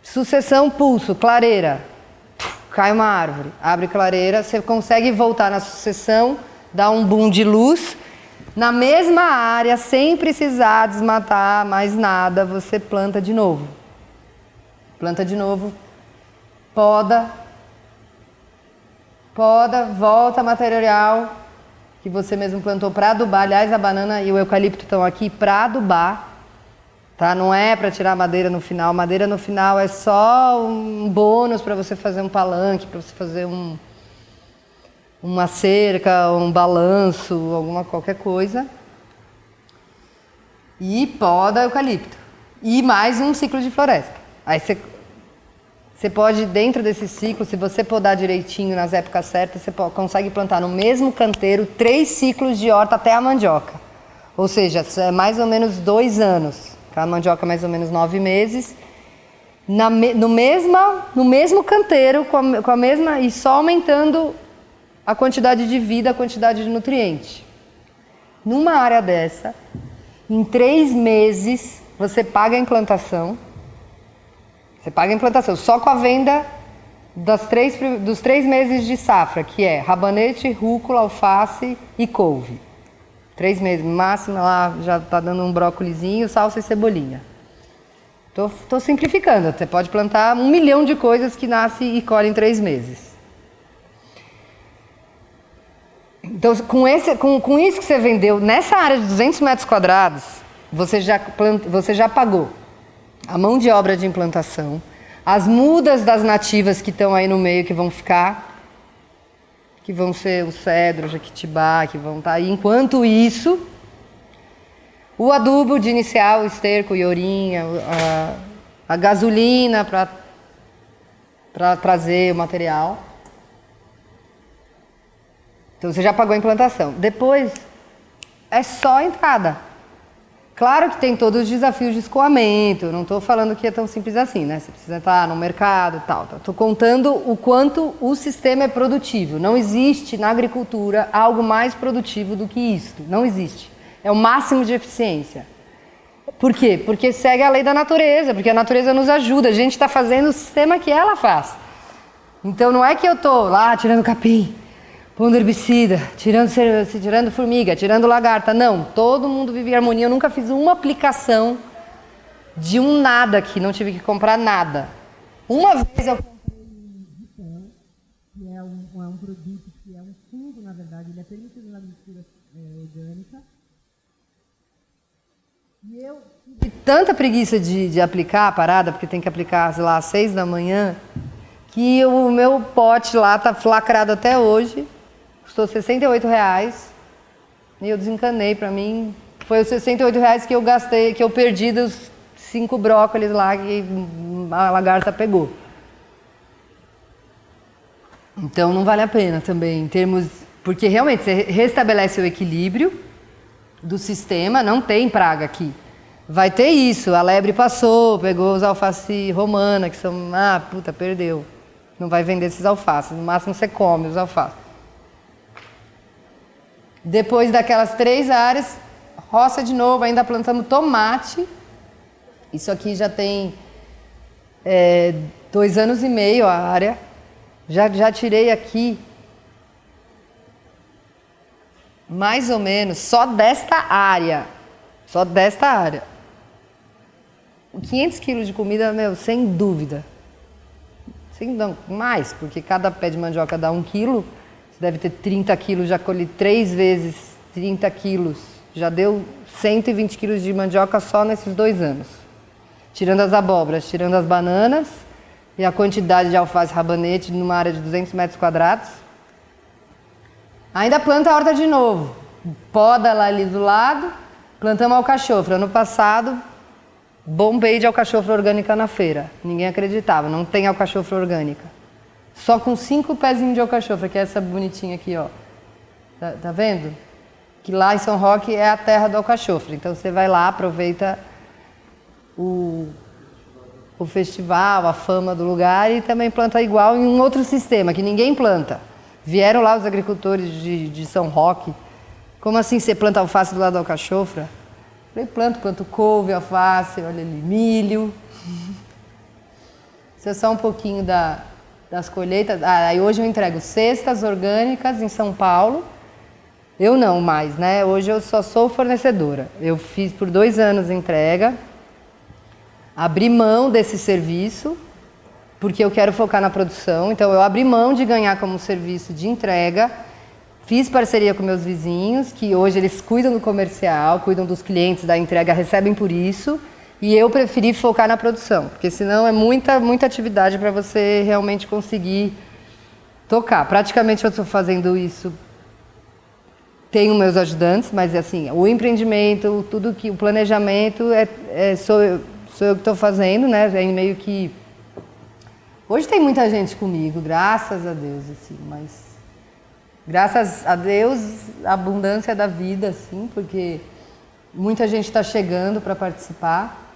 sucessão, pulso, clareira. Cai uma árvore, abre clareira, você consegue voltar na sucessão, dá um boom de luz. Na mesma área, sem precisar desmatar mais nada, você planta de novo. planta de novo, poda, volta material que você mesmo plantou para adubar. Aliás, a banana e o eucalipto estão aqui para adubar, tá? Não é para tirar a madeira no final. Madeira no final é só um bônus para você fazer um palanque, para você fazer uma cerca, um balanço, qualquer coisa. E poda eucalipto. E mais um ciclo de floresta. Aí você pode, dentro desse ciclo, se você podar direitinho nas épocas certas, você consegue plantar no mesmo canteiro 3 ciclos de horta até a mandioca. Ou seja, é mais ou menos 2 anos. A mandioca mais ou menos 9 meses. No mesmo canteiro, com a mesma, e só aumentando a quantidade de vida, a quantidade de nutriente. Numa área dessa, em 3 meses, você paga a implantação. Você paga a implantação só com a venda dos 3 meses de safra, que é rabanete, rúcula, alface e couve. 3 meses, máximo lá já está dando um brócolizinho, salsa e cebolinha. Tô simplificando, você pode plantar 1 milhão de coisas que nasce e colhe em 3 meses. Então, com isso que você vendeu, nessa área de 200 metros quadrados, você já pagou a mão de obra de implantação, as mudas das nativas que estão aí no meio, que vão ser o cedro, o jequitibá, que vão estar aí. Enquanto isso, o adubo de inicial, o esterco, o iorim, a gasolina para trazer o material. Então você já pagou a implantação. Depois é só a entrada. Claro que tem todos os desafios de escoamento, não estou falando que é tão simples assim, né? Você precisa estar no mercado e tal. Estou contando o quanto o sistema é produtivo. Não existe na agricultura algo mais produtivo do que isto. Não existe. É o máximo de eficiência. Por quê? Porque segue a lei da natureza, porque a natureza nos ajuda. A gente está fazendo o sistema que ela faz. Então não é que eu estou lá tirando capim, pondo herbicida, tirando formiga, tirando lagarta. Não, todo mundo vive em harmonia. Eu nunca fiz uma aplicação de um nada aqui, não tive que comprar nada. Uma vez eu comprei um Vitão, que é um produto, que é um fungo, na verdade, ele é permitido na agricultura orgânica. E eu tive tanta preguiça de aplicar a parada, porque tem que aplicar, sei lá, às 6 da manhã, que o meu pote lá está lacrado até hoje. Custou R$68 e eu desencanei. Para mim, foi os R$68 que eu gastei, que eu perdi dos 5 brócolis lá que a lagarta pegou. Então não vale a pena também, em termos, porque realmente você restabelece o equilíbrio do sistema, não tem praga aqui. Vai ter isso, a lebre passou, pegou os alface romana, que são, perdeu. Não vai vender esses alfaces, no máximo você come os alfaces. Depois daquelas 3 áreas, roça de novo, ainda plantamos tomate. Isso aqui já tem 2 anos e meio a área. Já tirei aqui, mais ou menos, só desta área. 500 quilos de comida, sem dúvida. Não, mais, porque cada pé de mandioca dá 1 quilo. Deve ter 30 quilos, já colhi 3 vezes 30 quilos. Já deu 120 quilos de mandioca só nesses 2 anos. Tirando as abóboras, tirando as bananas e a quantidade de alface rabanete numa área de 200 metros quadrados. Ainda planta a horta de novo. Poda lá ali do lado, plantamos alcachofra. Ano passado, bombei de alcachofra orgânica na feira. Ninguém acreditava, não tem alcachofra orgânica. Só com 5 pezinhos de alcachofra, que é essa bonitinha aqui, ó. Tá vendo? Que lá em São Roque é a terra do alcachofra. Então você vai lá, aproveita o festival, a fama do lugar e também planta igual em um outro sistema, que ninguém planta. Vieram lá os agricultores de São Roque. Como assim você planta alface do lado da alcachofra? Eu falei, planto couve, alface, olha ali, milho. Isso é só um pouquinho das colheitas. Aí hoje eu entrego cestas orgânicas em São Paulo. Eu não mais, né? Hoje eu só sou fornecedora. Eu fiz por 2 anos entrega. Abri mão desse serviço, porque eu quero focar na produção. Então, eu abri mão de ganhar como serviço de entrega, fiz parceria com meus vizinhos, que hoje eles cuidam do comercial, cuidam dos clientes da entrega, recebem por isso, e eu preferi focar na produção, porque senão é muita atividade para você realmente conseguir tocar. Praticamente eu estou fazendo isso, tenho meus ajudantes, mas assim, o empreendimento, tudo que o planejamento sou eu que estou fazendo, né? É meio que hoje tem muita gente comigo, graças a Deus, assim, mas graças a Deus a abundância da vida, assim, porque muita gente está chegando para participar.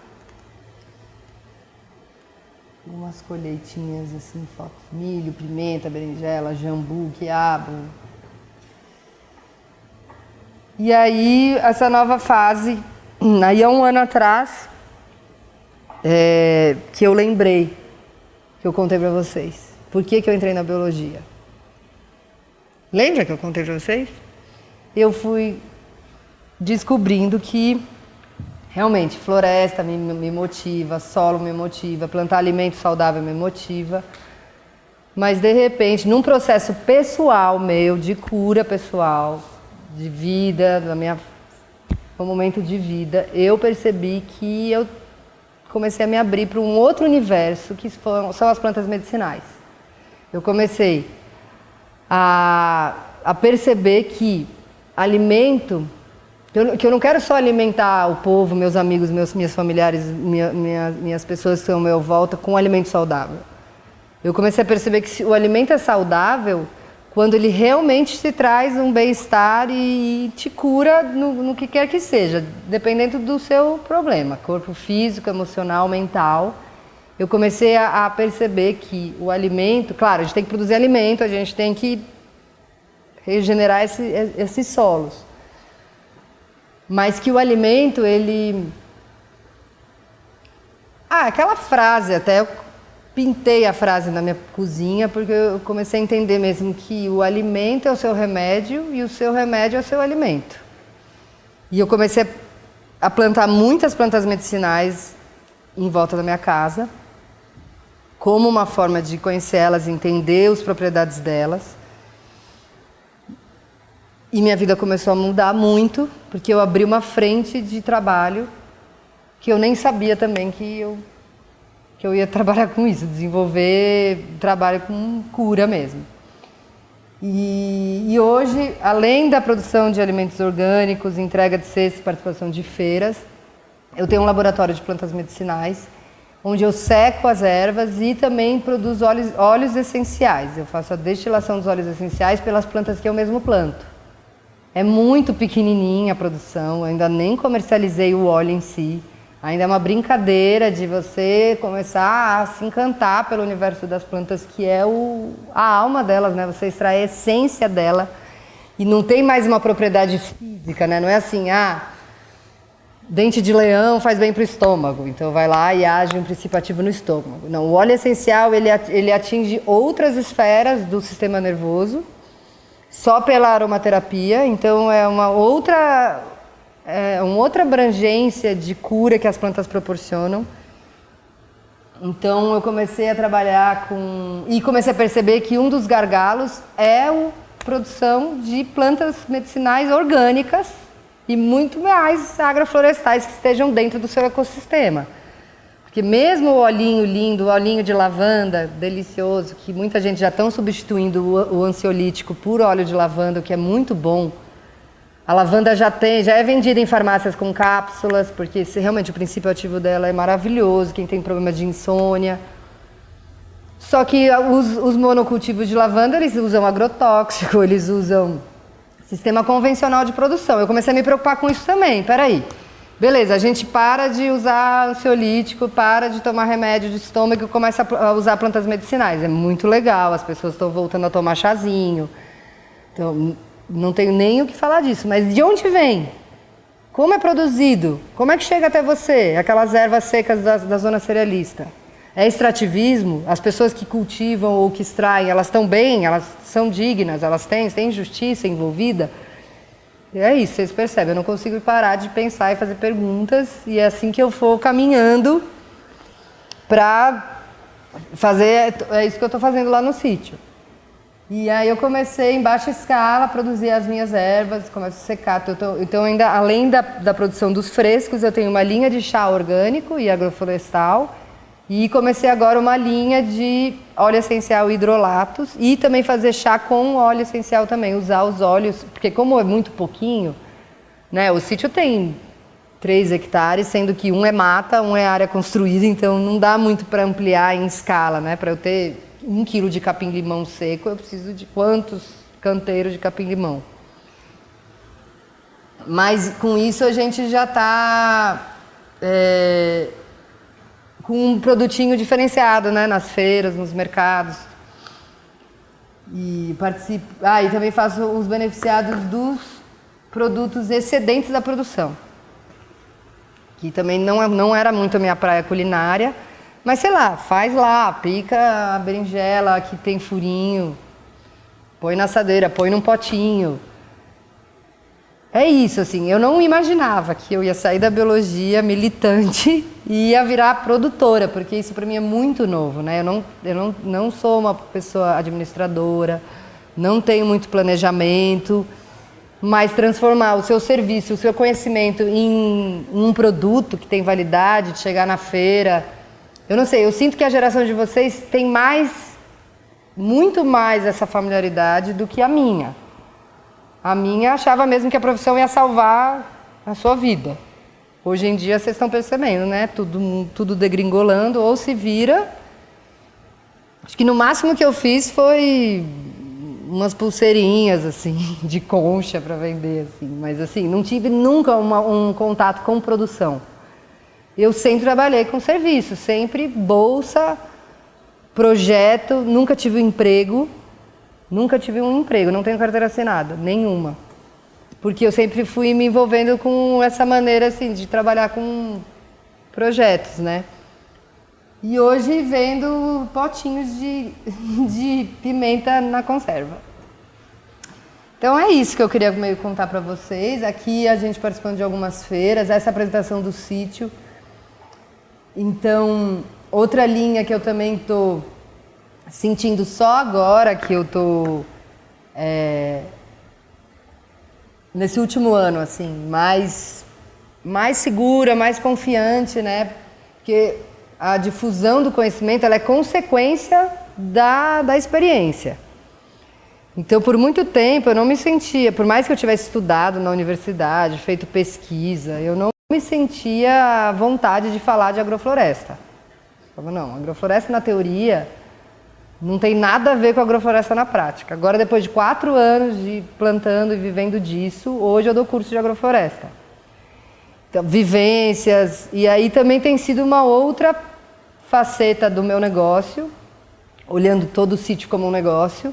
Umas colheitinhas assim, milho, pimenta, berinjela, jambu, quiabo. E aí, essa nova fase, aí há um ano atrás, que eu lembrei, que eu contei para vocês. Por que eu entrei na biologia? Lembra que eu contei para vocês? Eu fui descobrindo que realmente floresta me motiva, solo me motiva, plantar alimento saudável me motiva. Mas de repente, num processo pessoal meu, de cura pessoal, de vida, no momento de vida, eu percebi que eu comecei a me abrir para um outro universo, que são as plantas medicinais. Eu comecei a perceber que alimento, que eu não quero só alimentar o povo, meus amigos, minhas familiares, minhas pessoas que estão à minha volta com alimento saudável. Eu comecei a perceber que o alimento é saudável quando ele realmente te traz um bem-estar e te cura no que quer que seja, dependendo do seu problema, corpo físico, emocional, mental. Eu comecei a perceber que o alimento, claro, a gente tem que produzir alimento, a gente tem que regenerar esses solos. Mas que o alimento, ele... aquela frase, até eu pintei a frase na minha cozinha, porque eu comecei a entender mesmo que o alimento é o seu remédio e o seu remédio é o seu alimento. E eu comecei a plantar muitas plantas medicinais em volta da minha casa, como uma forma de conhecer elas, entender as propriedades delas. E minha vida começou a mudar muito, porque eu abri uma frente de trabalho que eu nem sabia também que eu ia trabalhar com isso, desenvolver trabalho com cura mesmo. E hoje, além da produção de alimentos orgânicos, entrega de cestas, participação de feiras, eu tenho um laboratório de plantas medicinais, onde eu seco as ervas e também produzo óleos essenciais. Eu faço a destilação dos óleos essenciais pelas plantas que eu mesmo planto. É muito pequenininha a produção, eu ainda nem comercializei o óleo em si. Ainda é uma brincadeira de você começar a se encantar pelo universo das plantas, que é a alma delas, né? Você extrai a essência dela e não tem mais uma propriedade física, né? Não é assim, dente de leão faz bem para o estômago, então vai lá e age um princípio ativo no estômago. Não, o óleo essencial, ele atinge outras esferas do sistema nervoso, só pela aromaterapia, então é uma outra abrangência de cura que as plantas proporcionam. Então eu comecei a trabalhar e comecei a perceber que um dos gargalos é a produção de plantas medicinais orgânicas e muito mais agroflorestais que estejam dentro do seu ecossistema. Porque mesmo o olhinho lindo, o olhinho de lavanda delicioso, que muita gente já estão substituindo o ansiolítico por óleo de lavanda, o que é muito bom. A lavanda já é vendida em farmácias com cápsulas, porque realmente o princípio ativo dela é maravilhoso, quem tem problema de insônia. Só que os monocultivos de lavanda, eles usam agrotóxico, eles usam sistema convencional de produção. Eu comecei a me preocupar com isso também, peraí. Beleza, a gente para de usar ansiolítico, para de tomar remédio de estômago e começa a usar plantas medicinais. É muito legal, as pessoas estão voltando a tomar chazinho. Então, não tenho nem o que falar disso, mas de onde vem? Como é produzido? Como é que chega até você? Aquelas ervas secas da zona cerealista. É extrativismo? As pessoas que cultivam ou que extraem, elas estão bem? Elas são dignas? Elas têm justiça envolvida? E é isso, vocês percebem, eu não consigo parar de pensar e fazer perguntas, e é assim que eu for caminhando para fazer, é isso que eu estou fazendo lá no sítio. E aí eu comecei em baixa escala a produzir as minhas ervas, começo a secar. Então ainda, além da produção dos frescos, eu tenho uma linha de chá orgânico e agroflorestal. E comecei agora uma linha de óleo essencial e hidrolatos e também fazer chá com óleo essencial também, usar os óleos, porque como é muito pouquinho, né, o sítio tem 3 hectares, sendo que um é mata, um é área construída, então não dá muito para ampliar em escala, né? Para eu ter 1 quilo de capim-limão seco, eu preciso de quantos canteiros de capim-limão? Mas com isso a gente já está com um produtinho diferenciado, né? Nas feiras, nos mercados. E participo. E também faço os beneficiados dos produtos excedentes da produção. Que também não era muito a minha praia culinária. Mas sei lá, faz lá, pica a berinjela que tem furinho, põe na assadeira, põe num potinho. É isso, assim, eu não imaginava que eu ia sair da biologia militante e ia virar produtora, porque isso para mim é muito novo, né? Eu não sou uma pessoa administradora, não tenho muito planejamento, mas transformar o seu serviço, o seu conhecimento em um produto que tem validade, de chegar na feira. Eu não sei, eu sinto que a geração de vocês tem muito mais essa familiaridade do que a minha. A minha achava mesmo que a profissão ia salvar a sua vida. Hoje em dia vocês estão percebendo, né? Tudo degringolando, ou se vira. Acho que no máximo que eu fiz foi umas pulseirinhas, assim, de concha para vender, assim. Mas, assim, não tive nunca um contato com produção. Eu sempre trabalhei com serviço, sempre bolsa, projeto, nunca tive um emprego, não tenho carteira assinada, nenhuma. Porque eu sempre fui me envolvendo com essa maneira assim, de trabalhar com projetos, né? E hoje vendo potinhos de pimenta na conserva. Então é isso que eu queria meio contar para vocês. Aqui a gente participando de algumas feiras, essa apresentação do sítio. Então, outra linha que eu também estou sentindo só agora, que eu estou nesse último ano, assim, mais segura, mais confiante, né? Porque a difusão do conhecimento ela é consequência da experiência. Então, por muito tempo, eu não me sentia, por mais que eu tivesse estudado na universidade, feito pesquisa, eu não me sentia à vontade de falar de agrofloresta. Eu falava, não, agrofloresta na teoria não tem nada a ver com agrofloresta na prática. Agora, depois de 4 anos de plantando e vivendo disso, hoje eu dou curso de agrofloresta. Então, vivências, e aí também tem sido uma outra faceta do meu negócio, olhando todo o sítio como um negócio,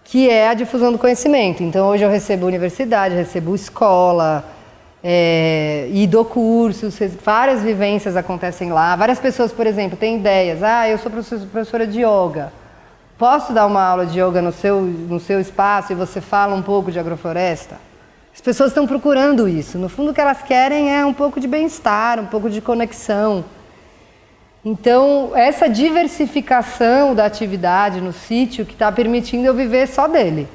que é a difusão do conhecimento. Então, hoje eu recebo universidade, recebo escola, e dou cursos, várias vivências acontecem lá. Várias pessoas, por exemplo, têm ideias. Eu sou professora de yoga. Posso dar uma aula de yoga no seu espaço e você fala um pouco de agrofloresta? As pessoas estão procurando isso. No fundo, o que elas querem é um pouco de bem-estar, um pouco de conexão. Então, essa diversificação da atividade no sítio que está permitindo eu viver só dele.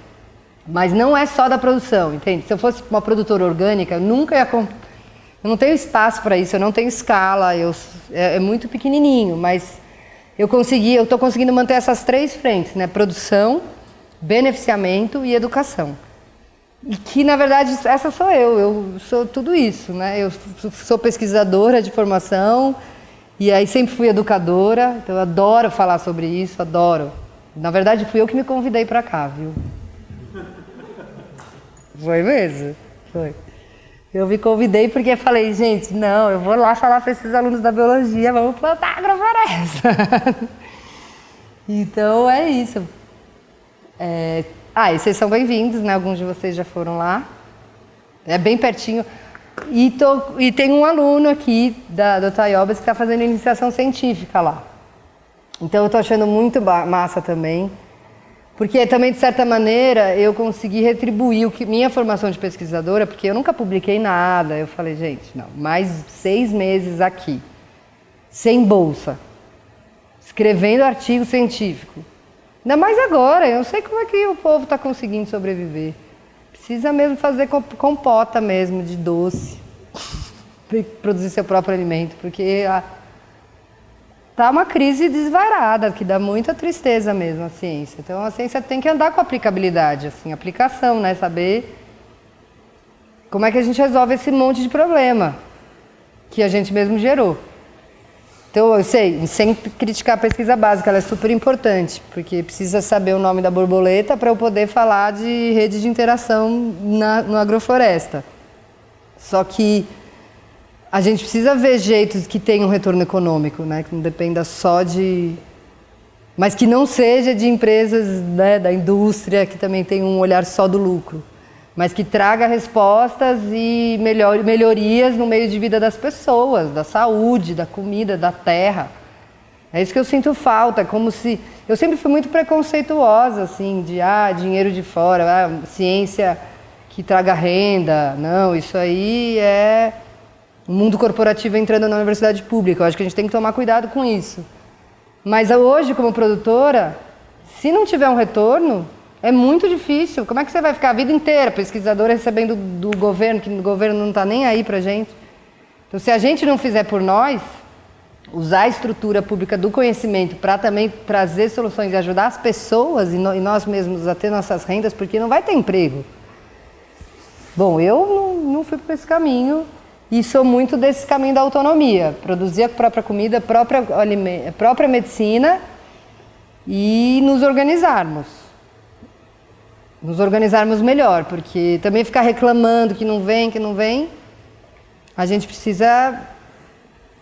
Mas não é só da produção, entende? Se eu fosse uma produtora orgânica, eu nunca ia... Eu não tenho espaço para isso, eu não tenho escala, é muito pequenininho, mas eu estou conseguindo manter essas 3 frentes, né? Produção, beneficiamento e educação. E que, na verdade, essa sou eu sou tudo isso, né? Eu sou pesquisadora de formação e aí sempre fui educadora, então eu adoro falar sobre isso, adoro. Na verdade, fui eu que me convidei para cá, viu? Foi mesmo? Foi. Eu me convidei porque falei, gente, não, eu vou lá falar para esses alunos da biologia, vamos plantar agrofloresta. Então, é isso. E vocês são bem-vindos, né? Alguns de vocês já foram lá. É bem pertinho. E tem um aluno aqui do Taiobas que está fazendo iniciação científica lá. Então, eu estou achando muito massa também. Porque também, de certa maneira, eu consegui retribuir minha formação de pesquisadora, porque eu nunca publiquei nada. Eu falei, gente, não, mais 6 meses aqui, sem bolsa. escrevendo artigo científico. Ainda mais agora, eu não sei como é que o povo está conseguindo sobreviver. Precisa mesmo fazer compota mesmo, de doce, produzir seu próprio alimento, porque tá uma crise desvairada, que dá muita tristeza mesmo a ciência. Então a ciência tem que andar com aplicabilidade, assim, aplicação, né? Saber como é que a gente resolve esse monte de problema que a gente mesmo gerou. Então, eu sei, sem criticar a pesquisa básica, ela é super importante, porque precisa saber o nome da borboleta para eu poder falar de rede de interação no agrofloresta. Só que a gente precisa ver jeitos que tenham retorno econômico, né? Que não dependa só de... Mas que não seja de empresas, né, da indústria, que também tem um olhar só do lucro. Mas que traga respostas e melhorias no meio de vida das pessoas, da saúde, da comida, da terra. É isso que eu sinto falta, é como se... Eu sempre fui muito preconceituosa, assim, de dinheiro de fora, ciência que traga renda. Não, isso aí é o mundo corporativo entrando na universidade pública. Eu acho que a gente tem que tomar cuidado com isso. Mas hoje, como produtora, se não tiver um retorno... É muito difícil. Como é que você vai ficar a vida inteira pesquisadora recebendo do governo, que o governo não está nem aí para a gente? Então, se a gente não fizer por nós, usar a estrutura pública do conhecimento para também trazer soluções e ajudar as pessoas e nós mesmos a ter nossas rendas, porque não vai ter emprego. Bom, eu não fui por esse caminho e sou muito desse caminho da autonomia. Produzir a própria comida, a própria medicina e nos organizarmos. Nos organizarmos melhor, porque também ficar reclamando que não vem, a gente precisa,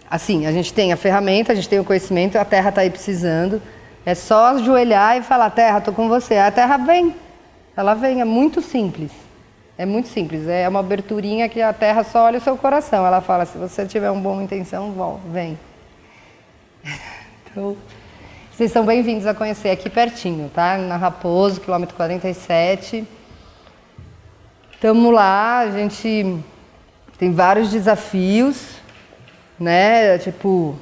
assim, a gente tem a ferramenta, a gente tem o conhecimento, a terra está aí precisando, é só ajoelhar e falar, terra, estou com você, a terra vem, ela vem, é muito simples, é uma aberturinha que a terra só olha o seu coração, ela fala, se você tiver uma boa intenção, vem. Então... Vocês são bem-vindos a conhecer aqui pertinho, tá? Na Raposo, quilômetro 47. Estamos lá, a gente tem vários desafios, né? Tipo,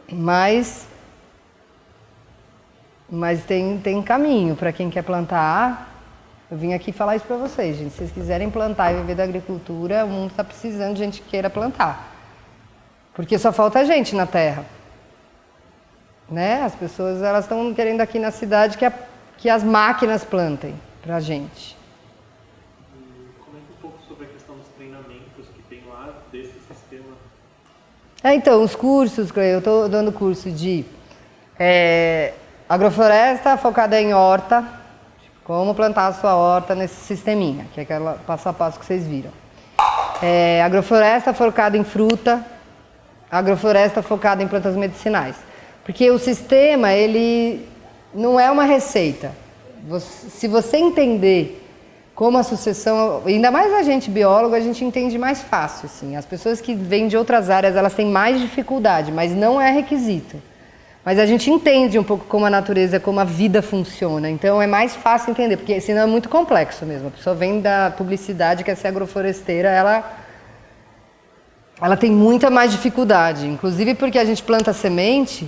mas tem caminho para quem quer plantar. Eu vim aqui falar isso para vocês, gente. Se vocês quiserem plantar e viver da agricultura, o mundo está precisando de gente que queira plantar. Porque só falta gente na terra. Né? As pessoas elas estão querendo aqui na cidade que as máquinas plantem para a gente. Comenta um pouco sobre a questão dos treinamentos que tem lá desse sistema. Então, os cursos, eu estou dando curso de agrofloresta focada em horta, como plantar a sua horta nesse sisteminha, que é aquele passo a passo que vocês viram. Agrofloresta focada em fruta, agrofloresta focada em plantas medicinais. Porque o sistema, ele não é uma receita. Se você entender como a sucessão... Ainda mais a gente biólogo, a gente entende mais fácil, assim. As pessoas que vêm de outras áreas, elas têm mais dificuldade, mas não é requisito. Mas a gente entende um pouco como a natureza, como a vida funciona. Então é mais fácil entender, porque senão é muito complexo mesmo. A pessoa vem da publicidade, quer ser agrofloresteira, ela tem muita mais dificuldade. Inclusive porque a gente planta semente...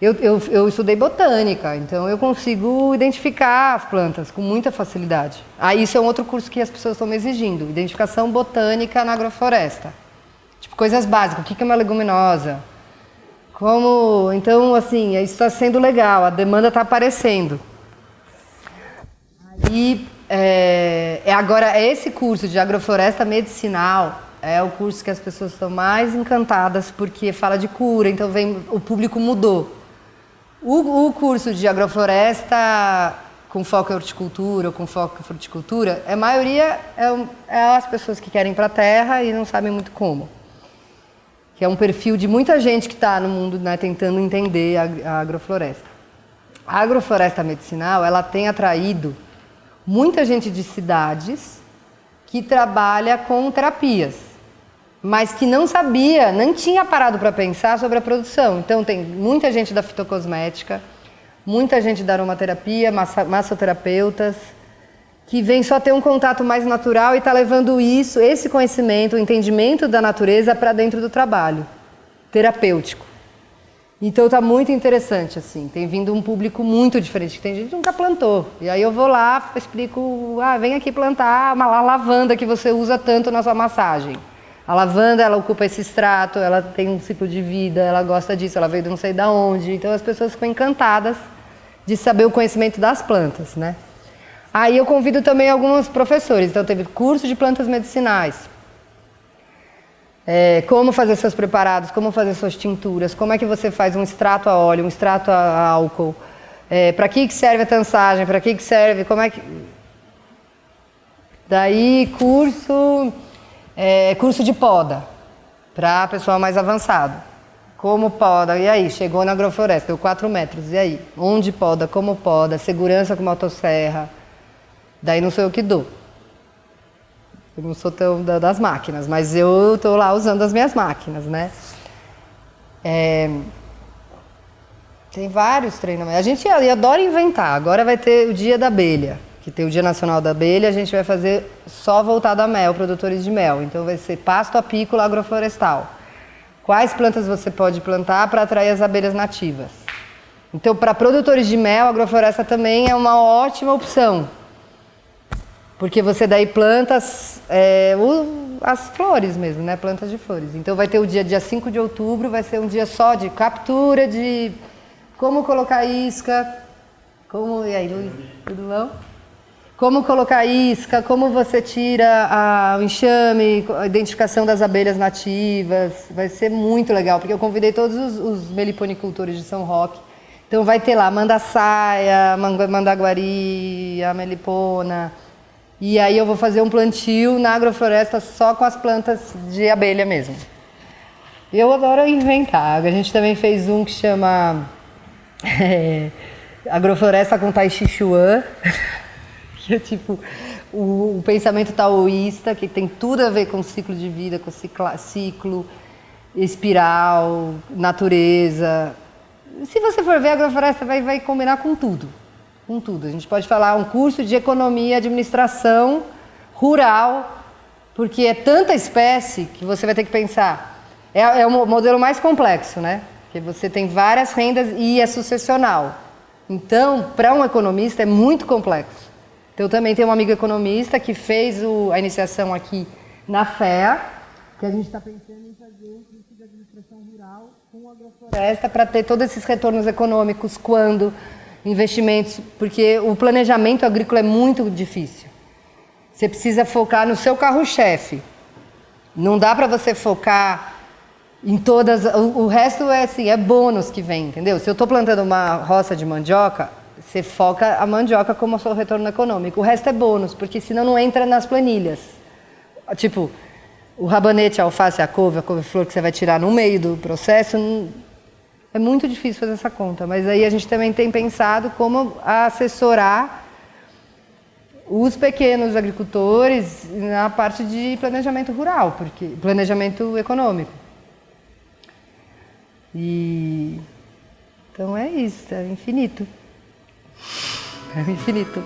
Eu estudei botânica, então eu consigo identificar as plantas com muita facilidade. Isso é um outro curso que as pessoas estão me exigindo, identificação botânica na agrofloresta. Tipo, coisas básicas, o que é uma leguminosa? Então, assim, isso está sendo legal, a demanda está aparecendo. Agora, esse curso de agrofloresta medicinal é o curso que as pessoas estão mais encantadas, porque fala de cura, então o público mudou. O curso de agrofloresta com foco em horticultura ou com foco em fruticultura, a maioria é as pessoas que querem ir para a terra e não sabem muito como. Que é um perfil de muita gente que está no mundo, né, tentando entender a agrofloresta. A agrofloresta medicinal, ela tem atraído muita gente de cidades que trabalha com terapias, mas que não sabia, nem tinha parado para pensar sobre a produção. Então tem muita gente da fitocosmética, muita gente da aromaterapia, massoterapeutas, que vem só ter um contato mais natural e está levando esse conhecimento, o entendimento da natureza para dentro do trabalho terapêutico. Então tá muito interessante, assim. Tem vindo um público muito diferente, que tem gente que nunca plantou. E aí eu vou lá, explico, vem aqui plantar uma lavanda que você usa tanto na sua massagem. A lavanda, ela ocupa esse extrato, ela tem um ciclo de vida, ela gosta disso, ela veio de não sei de onde. Então as pessoas ficam encantadas de saber o conhecimento das plantas, né? Aí eu convido também alguns professores. Então teve curso de plantas medicinais. Como fazer seus preparados, como fazer suas tinturas, como é que você faz um extrato a óleo, um extrato a álcool, para que serve a tansagem, para que serve, como é que... Daí curso de poda, para pessoal mais avançado. Como poda, e aí? Chegou na agrofloresta, deu 4 metros, e aí? Onde poda, como poda, segurança com motosserra, daí não sou eu que dou. Eu não sou tão das máquinas, mas eu estou lá usando as minhas máquinas, né? Tem vários treinamentos. A gente adora inventar. Agora vai ter o Dia da Abelha, que tem o Dia Nacional da Abelha. A gente vai fazer só voltado a mel, produtores de mel. Então vai ser pasto apícola agroflorestal. Quais plantas você pode plantar para atrair as abelhas nativas? Então, para produtores de mel, a agrofloresta também é uma ótima opção. Porque você daí planta as flores mesmo, né? Plantas de flores. Então vai ter o dia 5 de outubro, vai ser um dia só de captura, de como colocar isca, e aí, Luiz, tudo bom? Como colocar isca, como você tira o enxame, a identificação das abelhas nativas. Vai ser muito legal, porque eu convidei todos os meliponicultores de São Roque. Então vai ter lá mandaçaia, mandaguari, a melipona. E aí eu vou fazer um plantio na agrofloresta só com as plantas de abelha mesmo. Eu adoro inventar. A gente também fez um que chama Agrofloresta com Tai Chi Chuan, que é tipo o pensamento taoísta, que tem tudo a ver com ciclo de vida, com ciclo, espiral, natureza. Se você for ver, a agrofloresta vai combinar com tudo. Com tudo. A gente pode falar um curso de economia e administração rural, porque é tanta espécie que você vai ter que pensar. É o modelo mais complexo, né? Porque você tem várias rendas e é sucessional. Então, para um economista é muito complexo. Então, eu também tenho uma amiga economista que fez a iniciação aqui na FEA, que a gente está pensando em fazer um curso de administração rural com agrofloresta para ter todos esses retornos econômicos quando... investimentos, porque o planejamento agrícola é muito difícil. Você precisa focar no seu carro-chefe. Não dá para você focar em todas... O resto é bônus que vem, entendeu? Se eu estou plantando uma roça de mandioca, você foca a mandioca como o seu retorno econômico. O resto é bônus, porque senão não entra nas planilhas. Tipo, o rabanete, a alface, a couve-flor que você vai tirar no meio do processo... É muito difícil fazer essa conta, mas aí a gente também tem pensado como assessorar os pequenos agricultores na parte de planejamento rural, porque planejamento econômico. Então é isso, é infinito. É infinito.